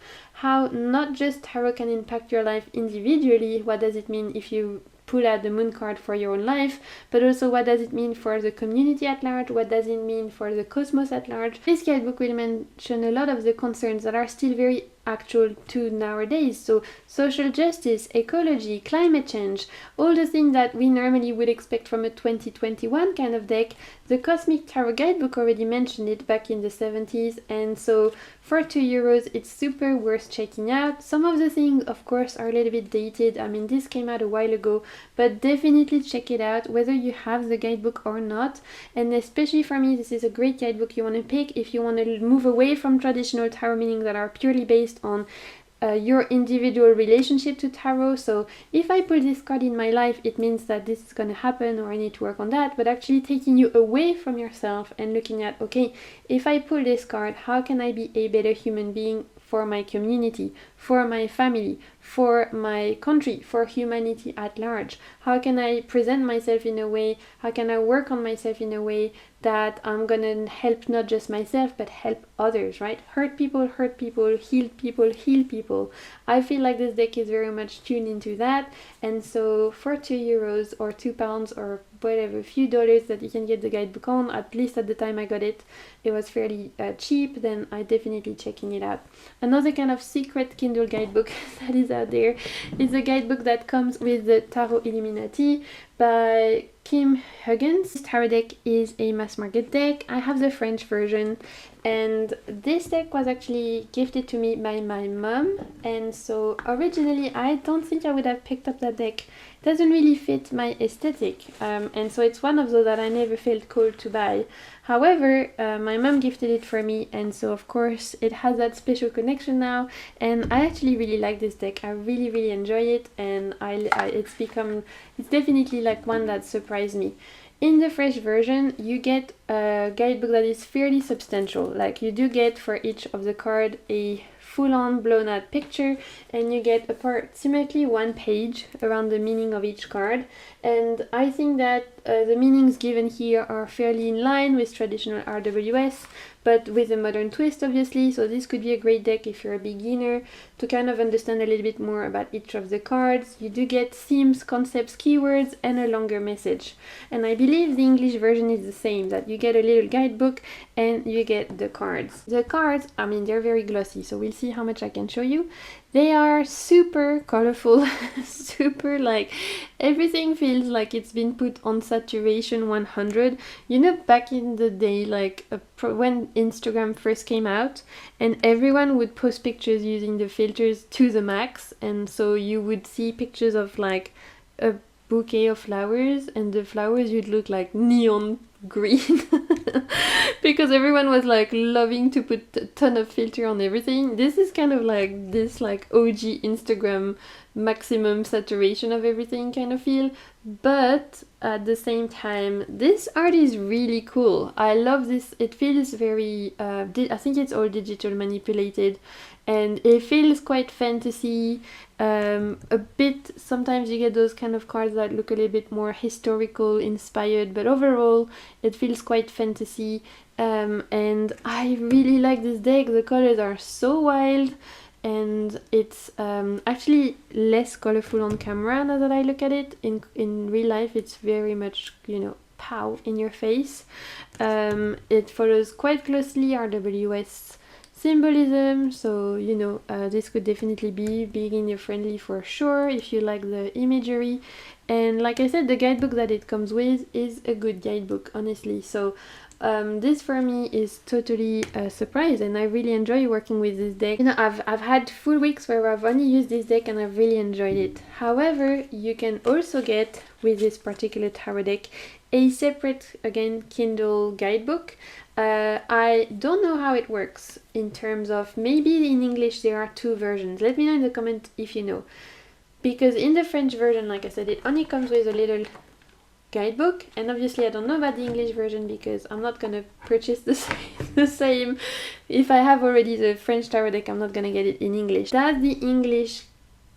how not just tarot can impact your life individually, what does it mean if you pull out the moon card for your own life, but also what does it mean for the community at large, what does it mean for the cosmos at large. This guidebook will mention a lot of the concerns that are still very actual to nowadays, so social justice, ecology, climate change, all the things that we normally would expect from a 2021 kind of deck. The Cosmic Tarot Guidebook already mentioned it back in the 70s, and so for €2 it's super worth checking out. Some of the things of course are a little bit dated, I mean this came out a while ago, but definitely check it out whether you have the guidebook or not. And especially for me, this is a great guidebook you want to pick if you want to move away from traditional tarot meanings that are purely based on your individual relationship to tarot. So if I pull this card in my life, it means that this is going to happen or I need to work on that, but actually taking you away from yourself and looking at, okay, if I pull this card, how can I be a better human being for my community, for my family, for my country, for humanity at large? How can I present myself in a way, how can I work on myself in a way that I'm gonna help not just myself but help others, right? Hurt people, heal people, heal people. I feel like this deck is very much tuned into that, and so for €2 or £2 or whatever, a few dollars that you can get the guidebook on, at least at the time I got it, it was fairly cheap, then I definitely checking it out. Another kind of secret Kindle guidebook that is out there is a guidebook that comes with the Tarot Illuminati by Kim Huggins. This tarot deck is a mass market deck. I have the French version, and this deck was actually gifted to me by my mom, and so originally I don't think I would have picked up that deck. It doesn't really fit my aesthetic, and so it's one of those that I never felt called to buy. However, my mom gifted it for me, and so of course it has that special connection now, and I actually really like this deck. I really enjoy it, and it's definitely like one that surprised me. In the French version, you get a guidebook that is fairly substantial. Like you do get for each of the card a full-on blown out picture, and you get approximately 1 page around the meaning of each card, and I think that the meanings given here are fairly in line with traditional RWS, but with a modern twist obviously, so this could be a great deck if you're a beginner to kind of understand a little bit more about each of the cards. You do get themes, concepts, keywords, and a longer message. And I believe the English version is the same, that you get a little guidebook and you get the cards. The cards, I mean, they're very glossy, so we'll see how much I can show you. They are super colorful, super like everything feels like it's been put on saturation 100. You know, back in the day, like when Instagram first came out and everyone would post pictures using the filters to the max, and so you would see pictures of like a bouquet of flowers, and the flowers would look like neon green because everyone was like loving to put a ton of filter on everything. This is kind of like this like OG Instagram maximum saturation of everything kind of feel, but at the same time this art is really cool. I love this. It feels very I think it's all digital manipulated, and it feels quite fantasy, a bit. Sometimes you get those kind of cards that look a little bit more historical inspired, but overall it feels quite fantasy, and I really like this deck. The colors are so wild, and it's actually less colorful on camera now that I look at it. In real life it's very much, you know, pow in your face. It follows quite closely RWS symbolism, so you know, this could definitely be beginner friendly for sure if you like the imagery. And like I said, the guidebook that it comes with is a good guidebook, honestly. So this for me is totally a surprise, and I really enjoy working with this deck. You know, I've had full weeks where I've only used this deck and I've really enjoyed it. However, you can also get with this particular tarot deck a separate, again, Kindle guidebook. I don't know how it works in terms of, maybe in English there are 2 versions. Let me know in the comment if you know. Because in the French version, like I said, it only comes with a little guidebook, and obviously I don't know about the English version because I'm not gonna purchase the same. If I have already the French tarot deck, I'm not gonna get it in English. Does the English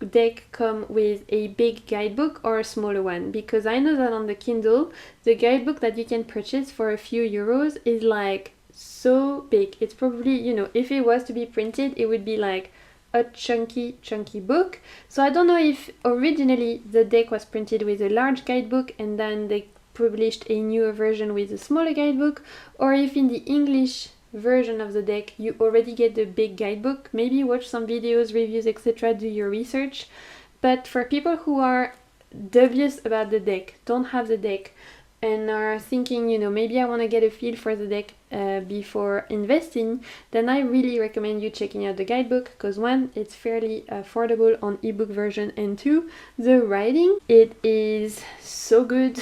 deck come with a big guidebook or a smaller one? Because I know that on the Kindle, the guidebook that you can purchase for a few euros is like so big. It's probably, you know, if it was to be printed, it would be like a chunky book. So I don't know if originally the deck was printed with a large guidebook and then they published a newer version with a smaller guidebook, or if in the English version of the deck you already get the big guidebook. Maybe watch some videos, reviews, etc., do your research. But for people who are dubious about the deck, don't have the deck, and are thinking, you know, maybe I want to get a feel for the deck before investing, then I really recommend you checking out the guidebook, because one, it's fairly affordable on ebook version, and two, the writing, it is so good,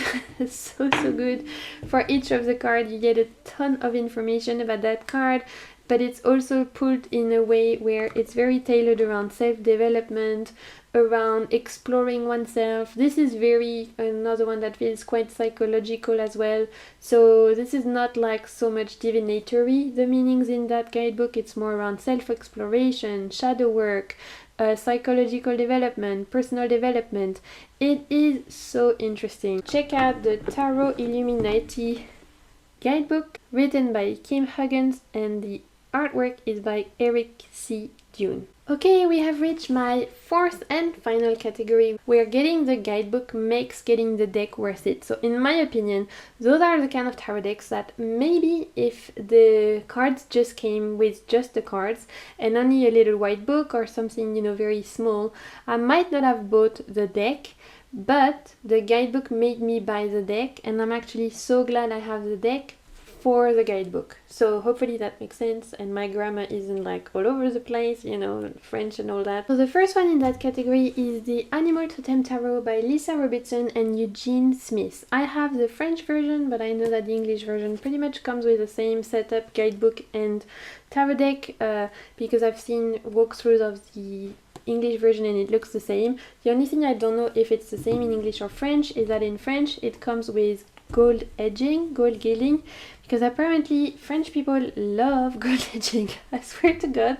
so good. For each of the cards you get a ton of information about that card, but it's also put in a way where it's very tailored around self-development, around exploring oneself. This is another one that feels quite psychological as well. So this is not like so much divinatory, the meanings in that guidebook. It's more around self-exploration, shadow work, psychological development, personal development. It is so interesting. Check out the Tarot Illuminati guidebook, written by Kim Huggins, and the artwork is by Eric C. Dune. Okay, we have reached my fourth and final category, where getting the guidebook makes getting the deck worth it. So in my opinion, those are the kind of tarot decks that maybe if the cards just came with just the cards and only a little white book or something, you know, very small, I might not have bought the deck, but the guidebook made me buy the deck, and I'm actually so glad I have the deck for the guidebook. So hopefully that makes sense and my grammar isn't like all over the place, you know, French and all that. So the first one in that category is the Animal Totem Tarot by Lisa Robertson and Eugene Smith. I have the French version, but I know that the English version pretty much comes with the same setup, guidebook and tarot deck, because I've seen walkthroughs of the English version and it looks the same. The only thing I don't know if it's the same in English or French is that in French it comes with gold edging, gold gilding, because apparently French people love gold edging. I swear to God,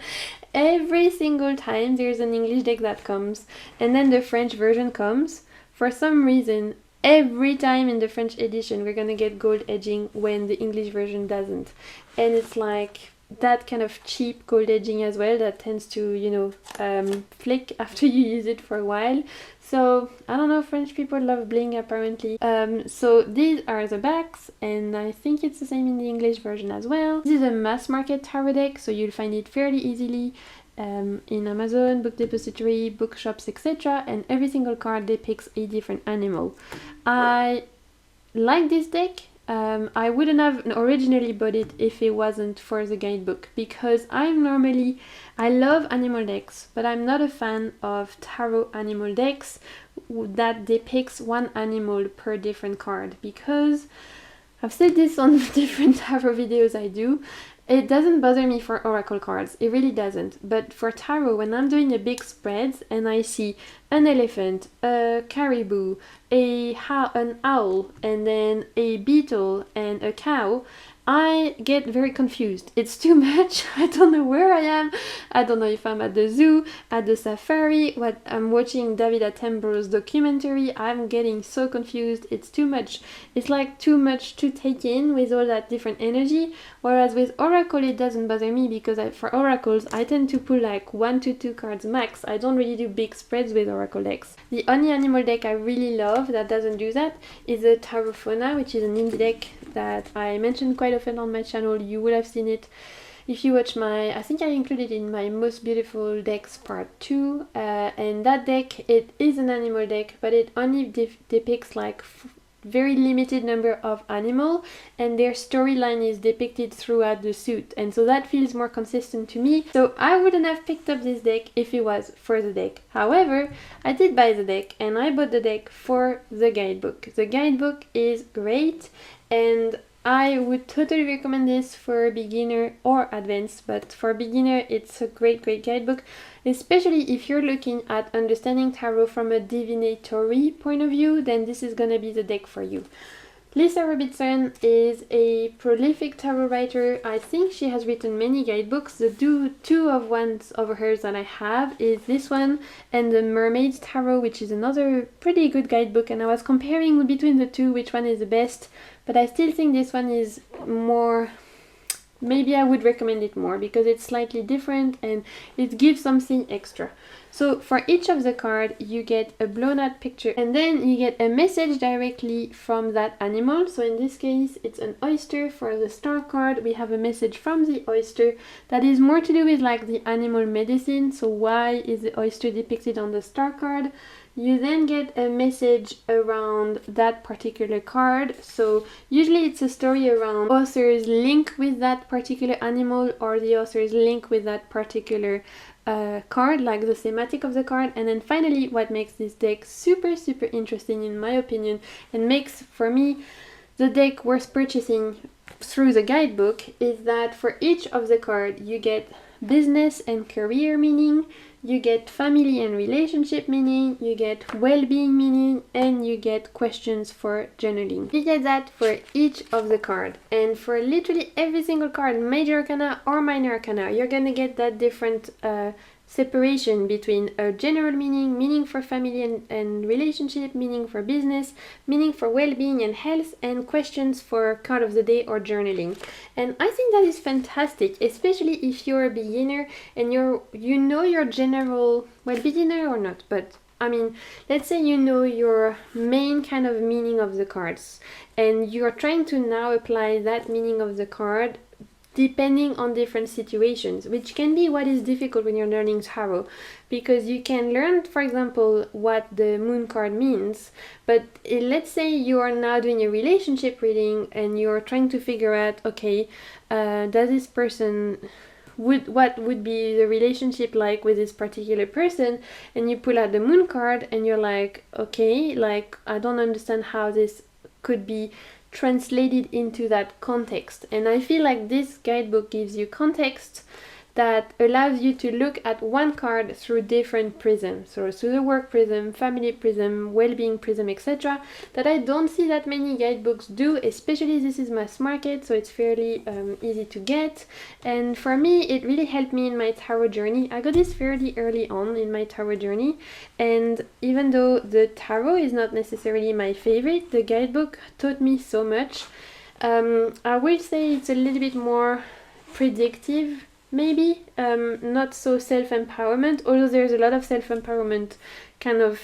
every single time there's an English deck that comes and then the French version comes, for some reason every time in the French edition we're gonna get gold edging when the English version doesn't, and it's like that kind of cheap gold edging as well that tends to, you know, flick after you use it for a while. So I don't know, French people love bling apparently. So these are the backs, and I think it's the same in the English version as well. This is a mass market tarot deck, so you'll find it fairly easily in Amazon, Book Depository, bookshops, etc. And every single card depicts a different animal. I like this deck. I wouldn't have originally bought it if it wasn't for the guidebook, because I love animal decks, but I'm not a fan of tarot animal decks that depicts one animal per different card, because I've said this on different tarot videos I do. It doesn't bother me for oracle cards, it really doesn't. But for tarot, when I'm doing a big spread and I see an elephant, a caribou, an owl, and then a beetle and a cow, I get very confused. It's too much. I don't know where I am. I don't know if I'm at the zoo, at the safari, what I'm watching David Attenborough's documentary. I'm getting so confused. It's too much. It's like too much to take in with all that different energy. Whereas with Oracle, it doesn't bother me, because for Oracles, I tend to pull like 1 to 2 cards max. I don't really do big spreads with Oracle decks. The only animal deck I really love that doesn't do that is the Tarot Fauna, which is an indie deck that I mentioned quite often on my channel. You would have seen it if you watch I think I included in my Most Beautiful Decks part 2, and that deck, it is an animal deck, but it only depicts like very limited number of animal, and their storyline is depicted throughout the suit, and so that feels more consistent to me. So I wouldn't have picked up this deck if it was for the deck. However, I did buy the deck, and I bought the deck for the guidebook. The guidebook is great, and I would totally recommend this for beginner or advanced, but for beginner it's a great guidebook, especially if you're looking at understanding tarot from a divinatory point of view. Then this is gonna be the deck for you. Lisa Robertson is a prolific tarot writer. I think she has written many guidebooks. The two of ones of hers that I have is this one and the Mermaid's Tarot, which is another pretty good guidebook, and I was comparing between the two which one is the best, but I still think this one is more, maybe I would recommend it more because it's slightly different and it gives something extra. So for each of the card you get a blown out picture and then you get a message directly from that animal. So in this case it's an oyster. For the star card we have a message from the oyster that is more to do with like the animal medicine. So why is the oyster depicted on the star card? You then get a message around that particular card. So usually it's a story around author's link with that particular animal or the author's link with that particular card, like the thematic of the card. And then finally what makes this deck super interesting in my opinion and makes for me the deck worth purchasing through the guidebook is that for each of the card you get business and career meaning, you get family and relationship meaning, you get well-being meaning, and you get questions for journaling. You get that for each of the card, and for literally every single card, major arcana or minor arcana, you're gonna get that different separation between a general meaning, meaning for family and relationship, meaning for business, meaning for well-being and health, and questions for card of the day or journaling. And I think that is fantastic, especially if you're a beginner and you know your general, well, beginner or not, but I mean, let's say you know your main kind of meaning of the cards and you're trying to now apply that meaning of the card depending on different situations, which can be what is difficult when you're learning tarot, because you can learn, for example, what the moon card means, but let's say you are now doing a relationship reading and you're trying to figure out, okay, does this person, what would be the relationship like with this particular person, and you pull out the moon card and you're like, okay, like I don't understand how this could be translated into that context. And I feel like this guidebook gives you context that allows you to look at one card through different prisms, so through the work prism, family prism, well-being prism, etc., that I don't see that many guidebooks do, especially this is mass market, so it's fairly easy to get. And for me it really helped me in my tarot journey. I got this fairly early on in my tarot journey, and even though the tarot is not necessarily my favorite, the guidebook taught me so much. I will say it's a little bit more predictive, maybe, not so self-empowerment, although there's a lot of self-empowerment kind of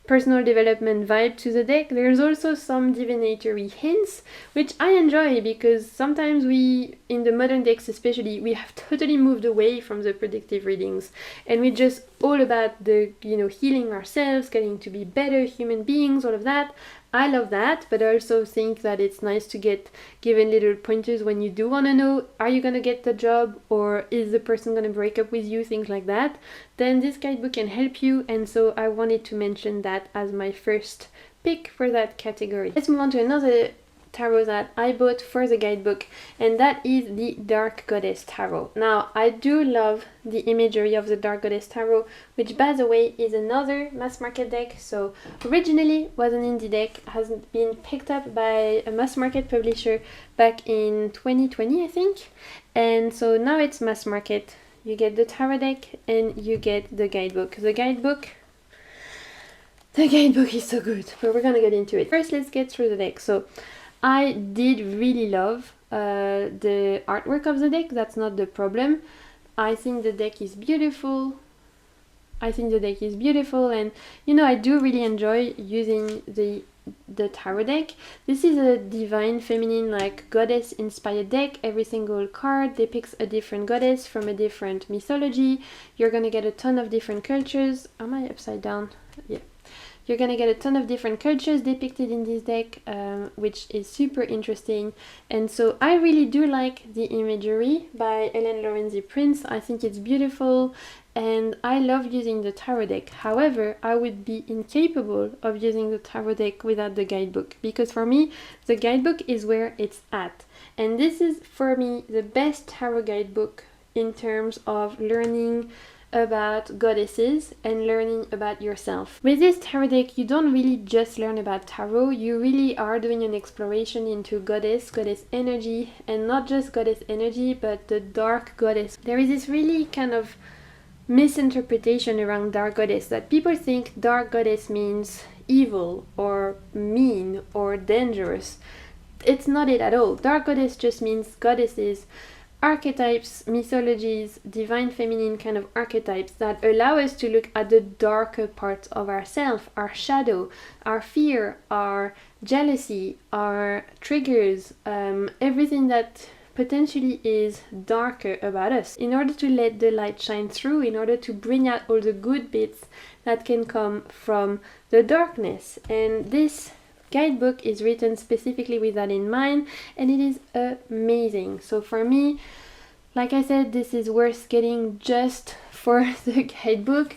personal development vibe to the deck. There's also some divinatory hints, which I enjoy because sometimes we, in the modern decks especially, we have totally moved away from the predictive readings and we're just all about the, healing ourselves, getting to be better human beings, all of that. I love that, but I also think that it's nice to get given little pointers when you do want to know, are you going to get the job or is the person going to break up with you, things like that. Then this guidebook can help you, and so I wanted to mention that as my first pick for that category. Let's move on to another tarot that I bought for the guidebook, and that is the Dark Goddess Tarot. Now, I do love the imagery of the Dark Goddess Tarot, which by the way is another mass market deck. So originally was an indie deck, has been picked up by a mass market publisher back in 2020, I think, and so now it's mass market. You get the tarot deck and you get the guidebook. The guidebook is so good, but we're gonna get into it. First, let's get through the deck. So I did really love the artwork of the deck. That's not the problem. I think the deck is beautiful. And I do really enjoy using the tarot deck. This is a divine feminine, like goddess inspired deck. Every single card depicts a different goddess from a different mythology. You're gonna get a ton of different cultures. Am I upside down? Yeah. You're gonna get a ton of different cultures depicted in this deck, which is super interesting. And so I really do like the imagery by Ellen Lorenzi Prince. I think it's beautiful and I love using the tarot deck. However, I would be incapable of using the tarot deck without the guidebook, because for me the guidebook is where it's at. And this is for me the best tarot guidebook in terms of learning about goddesses and learning about yourself. With this tarot deck, you don't really just learn about tarot, you really are doing an exploration into goddess energy, and not just goddess energy, but the dark goddess. There is this really kind of misinterpretation around dark goddess, that people think dark goddess means evil or mean or dangerous. It's not it at all. Dark goddess just means goddesses, archetypes, mythologies, divine feminine kind of archetypes that allow us to look at the darker parts of ourselves, our shadow, our fear, our jealousy, our triggers, everything that potentially is darker about us, in order to let the light shine through, in order to bring out all the good bits that can come from the darkness. And this guidebook is written specifically with that in mind, and it is amazing. So for me, like I said, this is worth getting just for the guidebook.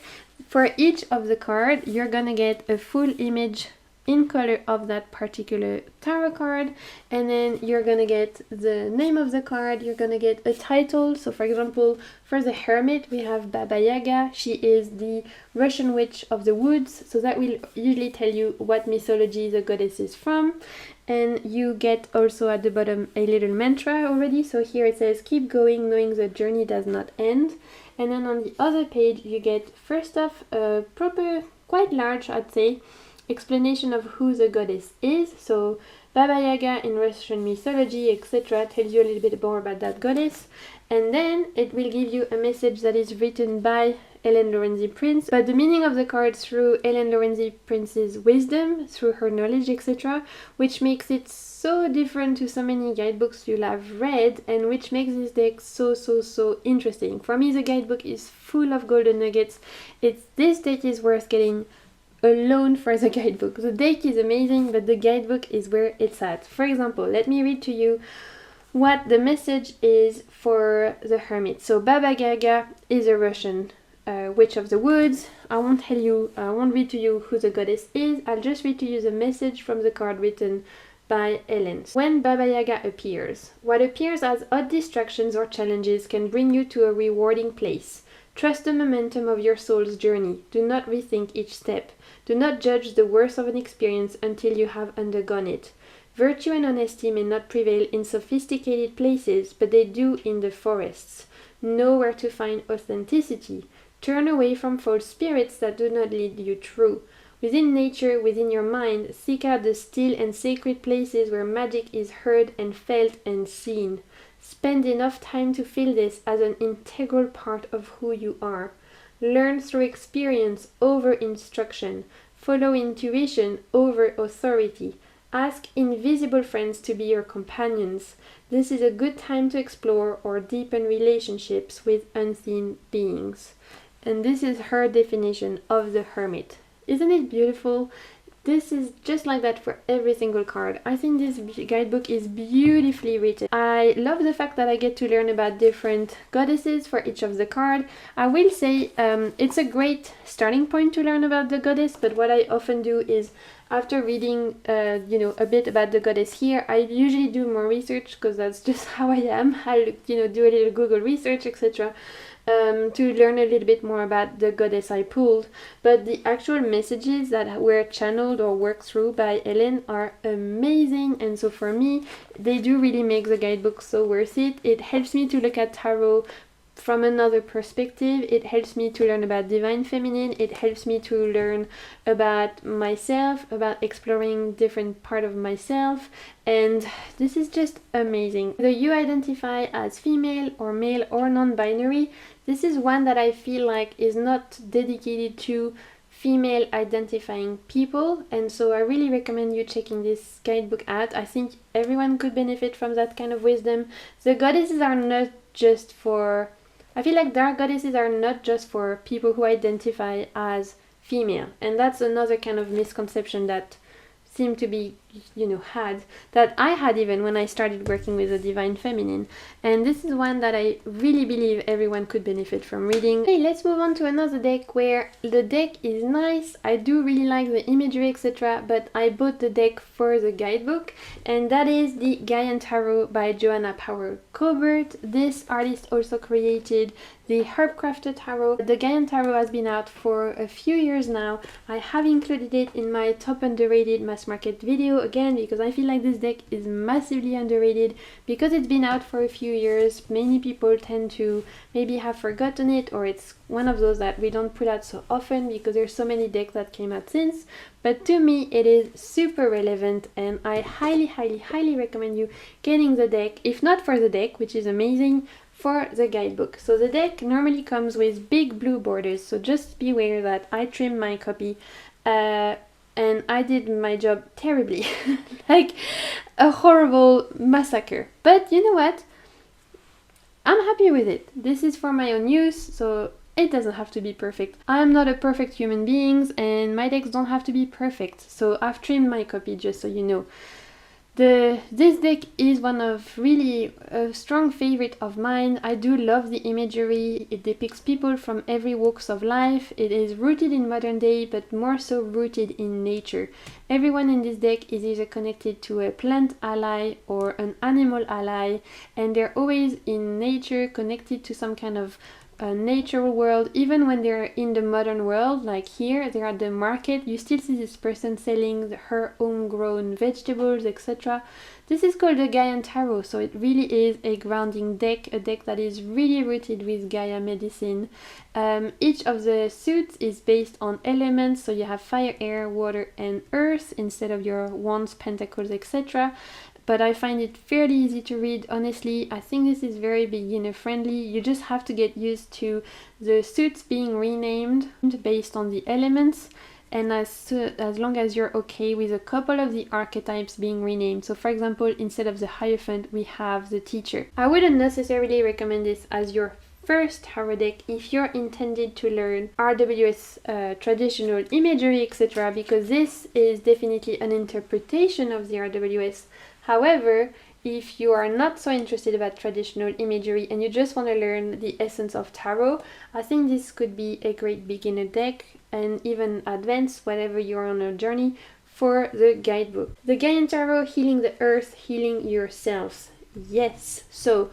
For each of the card, you're gonna get a full image in color of that particular tarot card, and then you're gonna get the name of the card, you're gonna get a title. So for example, for the Hermit, we have Baba Yaga. She is the Russian witch of the woods, so that will usually tell you what mythology the goddess is from. And you get also at the bottom a little mantra already. So here it says, keep going, knowing the journey does not end. And then on the other page, you get first off a proper, quite large, I'd say, explanation of who the goddess is. So Baba Yaga in Russian mythology, etc., tells you a little bit more about that goddess, and then it will give you a message that is written by Helen Lorenzi Prince, but the meaning of the card through Helen Lorenzi Prince's wisdom, through her knowledge, etc., which makes it so different to so many guidebooks you'll have read, and which makes this deck so interesting. For me, the guidebook is full of golden nuggets. This deck is worth getting alone for the guidebook. The deck is amazing, but the guidebook is where it's at. For example, let me read to you what the message is for the Hermit. So Baba Yaga is a Russian witch of the woods. I won't read to you who the goddess is. I'll just read to you the message from the card written by Helen. When Baba Yaga appears, what appears as odd distractions or challenges can bring you to a rewarding place. Trust the momentum of your soul's journey. Do not rethink each step. Do not judge the worth of an experience until you have undergone it. Virtue and honesty may not prevail in sophisticated places, but they do in the forests. Know where to find authenticity. Turn away from false spirits that do not lead you true. Within nature, within your mind, seek out the still and sacred places where magic is heard and felt and seen. Spend enough time to feel this as an integral part of who you are. Learn through experience over instruction. Follow intuition over authority. Ask invisible friends to be your companions. This is a good time to explore or deepen relationships with unseen beings. And this is her definition of the Hermit. Isn't it beautiful? This is just like that for every single card. I think this guidebook is beautifully written. I love the fact that I get to learn about different goddesses for each of the cards. I will say it's a great starting point to learn about the goddess, but what I often do is, after reading a bit about the goddess here, I usually do more research, because that's just how I am. I'll do a little Google research, etc. To learn a little bit more about the goddess I pulled, but the actual messages that were channeled or worked through by Helen are amazing, and so for me, they do really make the guidebook so worth it. It helps me to look at tarot from another perspective. It helps me to learn about divine feminine. It helps me to learn about myself, about exploring different part of myself, and this is just amazing. Whether you identify as female or male or non-binary, this is one that I feel like is not dedicated to female identifying people, and so I really recommend you checking this guidebook out. I think everyone could benefit from that kind of wisdom. The goddesses are not just for, I feel like dark goddesses are not just for people who identify as female, and that's another kind of misconception that seem to be had, that I had even when I started working with the Divine Feminine. And this is one that I really believe everyone could benefit from reading. Okay, let's move on to another deck where the deck is nice. I do really like the imagery, etc. But I bought the deck for the guidebook, and that is the Gaian Tarot by Joanna Power Colbert. This artist also created the Herbcrafted Tarot. The Gaian Tarot has been out for a few years now. I have included it in my top underrated mass market video again because I feel like this deck is massively underrated because it's been out for a few years. Many people tend to maybe have forgotten it, or it's one of those that we don't put out so often because there's so many decks that came out since. But to me it is super relevant, and I highly recommend you getting the deck, if not for the deck, which is amazing, for the guidebook. So the deck normally comes with big blue borders, so just beware that I trimmed my copy and I did my job terribly, like a horrible massacre. But you know what? I'm happy with it. This is for my own use, so it doesn't have to be perfect. I'm not a perfect human being, and my decks don't have to be perfect. So I've trimmed my copy, just so you know. This deck is one of really a strong favorite of mine. I do love the imagery. It depicts people from every walks of life. It is rooted in modern day, but more so rooted in nature. Everyone in this deck is either connected to a plant ally or an animal ally, and they're always in nature, connected to some kind of natural world. Even when they're in the modern world, like here they're at the market, you still see this person selling her homegrown vegetables, etc. This is called the Gaian Tarot, so it really is a grounding deck, a deck that is really rooted with Gaia medicine. Each of the suits is based on elements, so you have fire, air, water and earth instead of your wands, pentacles, etc. But I find it fairly easy to read. Honestly, I think this is very beginner friendly. You just have to get used to the suits being renamed based on the elements, and as long as you're okay with a couple of the archetypes being renamed. So for example, instead of the Hierophant, we have the Teacher. I wouldn't necessarily recommend this as your first tarot deck if you're intended to learn RWS traditional imagery, etc., because this is definitely an interpretation of the RWS. However, if you are not so interested about traditional imagery and you just want to learn the essence of tarot, I think this could be a great beginner deck, and even advanced, whatever you're on a journey, for the guidebook. The Gaian Tarot, Healing the Earth, Healing Yourselves. Yes, so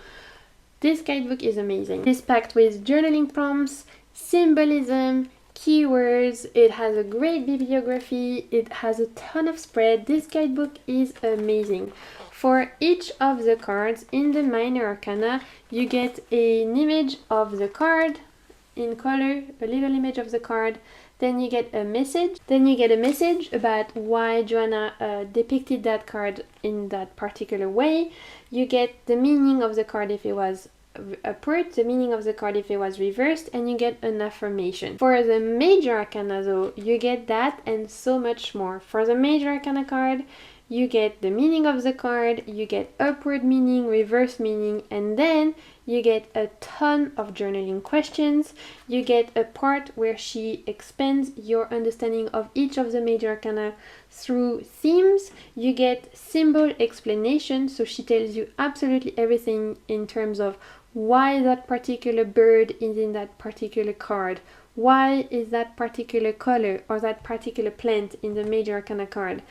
this guidebook is amazing. It's packed with journaling prompts, symbolism, keywords. It has a great bibliography. It has a ton of spread. This guidebook is amazing. For each of the cards in the Minor Arcana, you get an image of the card in color, a little image of the card. Then you get a message. Then you get a message about why Joanna depicted that card in that particular way. You get the meaning of the card if it was upward, the meaning of the card if it was reversed, and you get an affirmation. For the Major Arcana though, you get that and so much more. For the Major Arcana card, you get the meaning of the card, you get upward meaning, reverse meaning, and then you get a ton of journaling questions. You get a part where she expands your understanding of each of the Major Arcana through themes. You get symbol explanation, so she tells you absolutely everything in terms of why that particular bird is in that particular card. Why is that particular color or that particular plant in the Major Arcana card?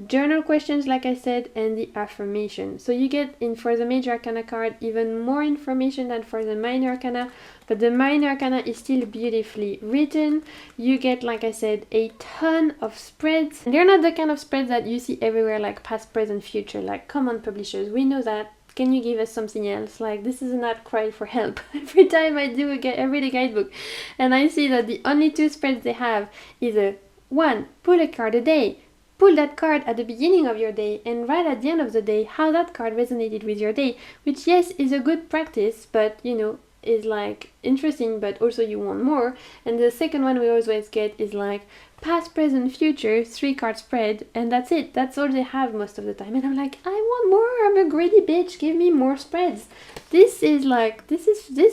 Journal questions, like I said, and the affirmation. So you get in for the Major Arcana card even more information than for the Minor Arcana, but the Minor Arcana is still beautifully written. You get, like I said, a ton of spreads. And they're not the kind of spreads that you see everywhere, like past, present, future. Like, come on, publishers, we know that. Can you give us something else? Like, this is not cry for help. Every time I do a read a guidebook and I see that the only two spreads they have is a 1, pull a card a day. Pull that card at the beginning of your day and write at the end of the day how that card resonated with your day, which yes is a good practice, but you know, is like interesting, but also you want more. And the second one we always get is like past, present, future, 3-card spread, and that's it. That's all they have most of the time. And I'm like, I want more. I'm a greedy bitch. Give me more spreads. This is like, this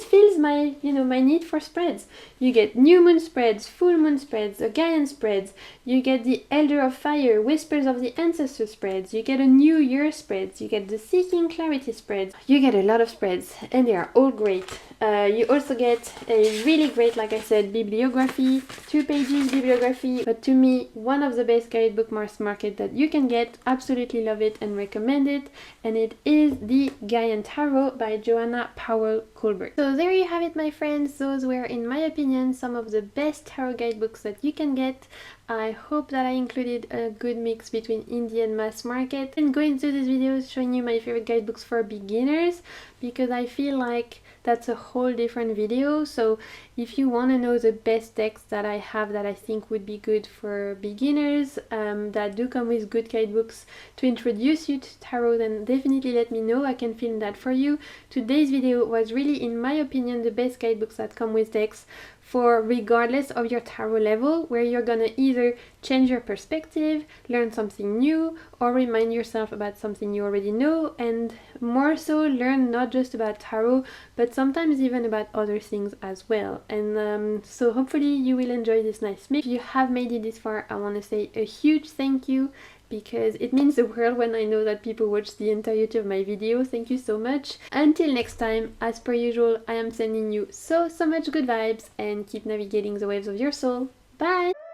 fills my, you know, my need for spreads. You get new moon spreads, full moon spreads, the Gaian spreads. You get the Elder of Fire, Whispers of the Ancestor spreads. You get a New Year spreads. You get the Seeking Clarity spreads. You get a lot of spreads, and they are all great. You also get a really great, like I said, bibliography, 2 pages bibliography, but to me, one of the best guidebook mass market that you can get. Absolutely love it and recommend it, and it is the Gaian Tarot by Joanna Powell Colbert. So there you have it, my friends. Those were, in my opinion, some of the best tarot guidebooks that you can get. I hope that I included a good mix between indie and mass market, and going through these videos showing you my favorite guidebooks for beginners, because I feel like that's a whole different video. So if you want to know the best decks that I have that I think would be good for beginners, that do come with good guidebooks to introduce you to tarot, then definitely let me know. I can film that for you. Today's video was really, in my opinion, the best guidebooks that come with decks for regardless of your tarot level, where you're gonna either change your perspective, learn something new, or remind yourself about something you already know, and more so learn not just about tarot, but sometimes even about other things as well. And so hopefully you will enjoy this nice mix. If you have made it this far, I want to say a huge thank you, because it means the world when I know that people watch the entirety of my video. Thank you so much. Until next time, as per usual, I am sending you so much good vibes, and keep navigating the waves of your soul. Bye!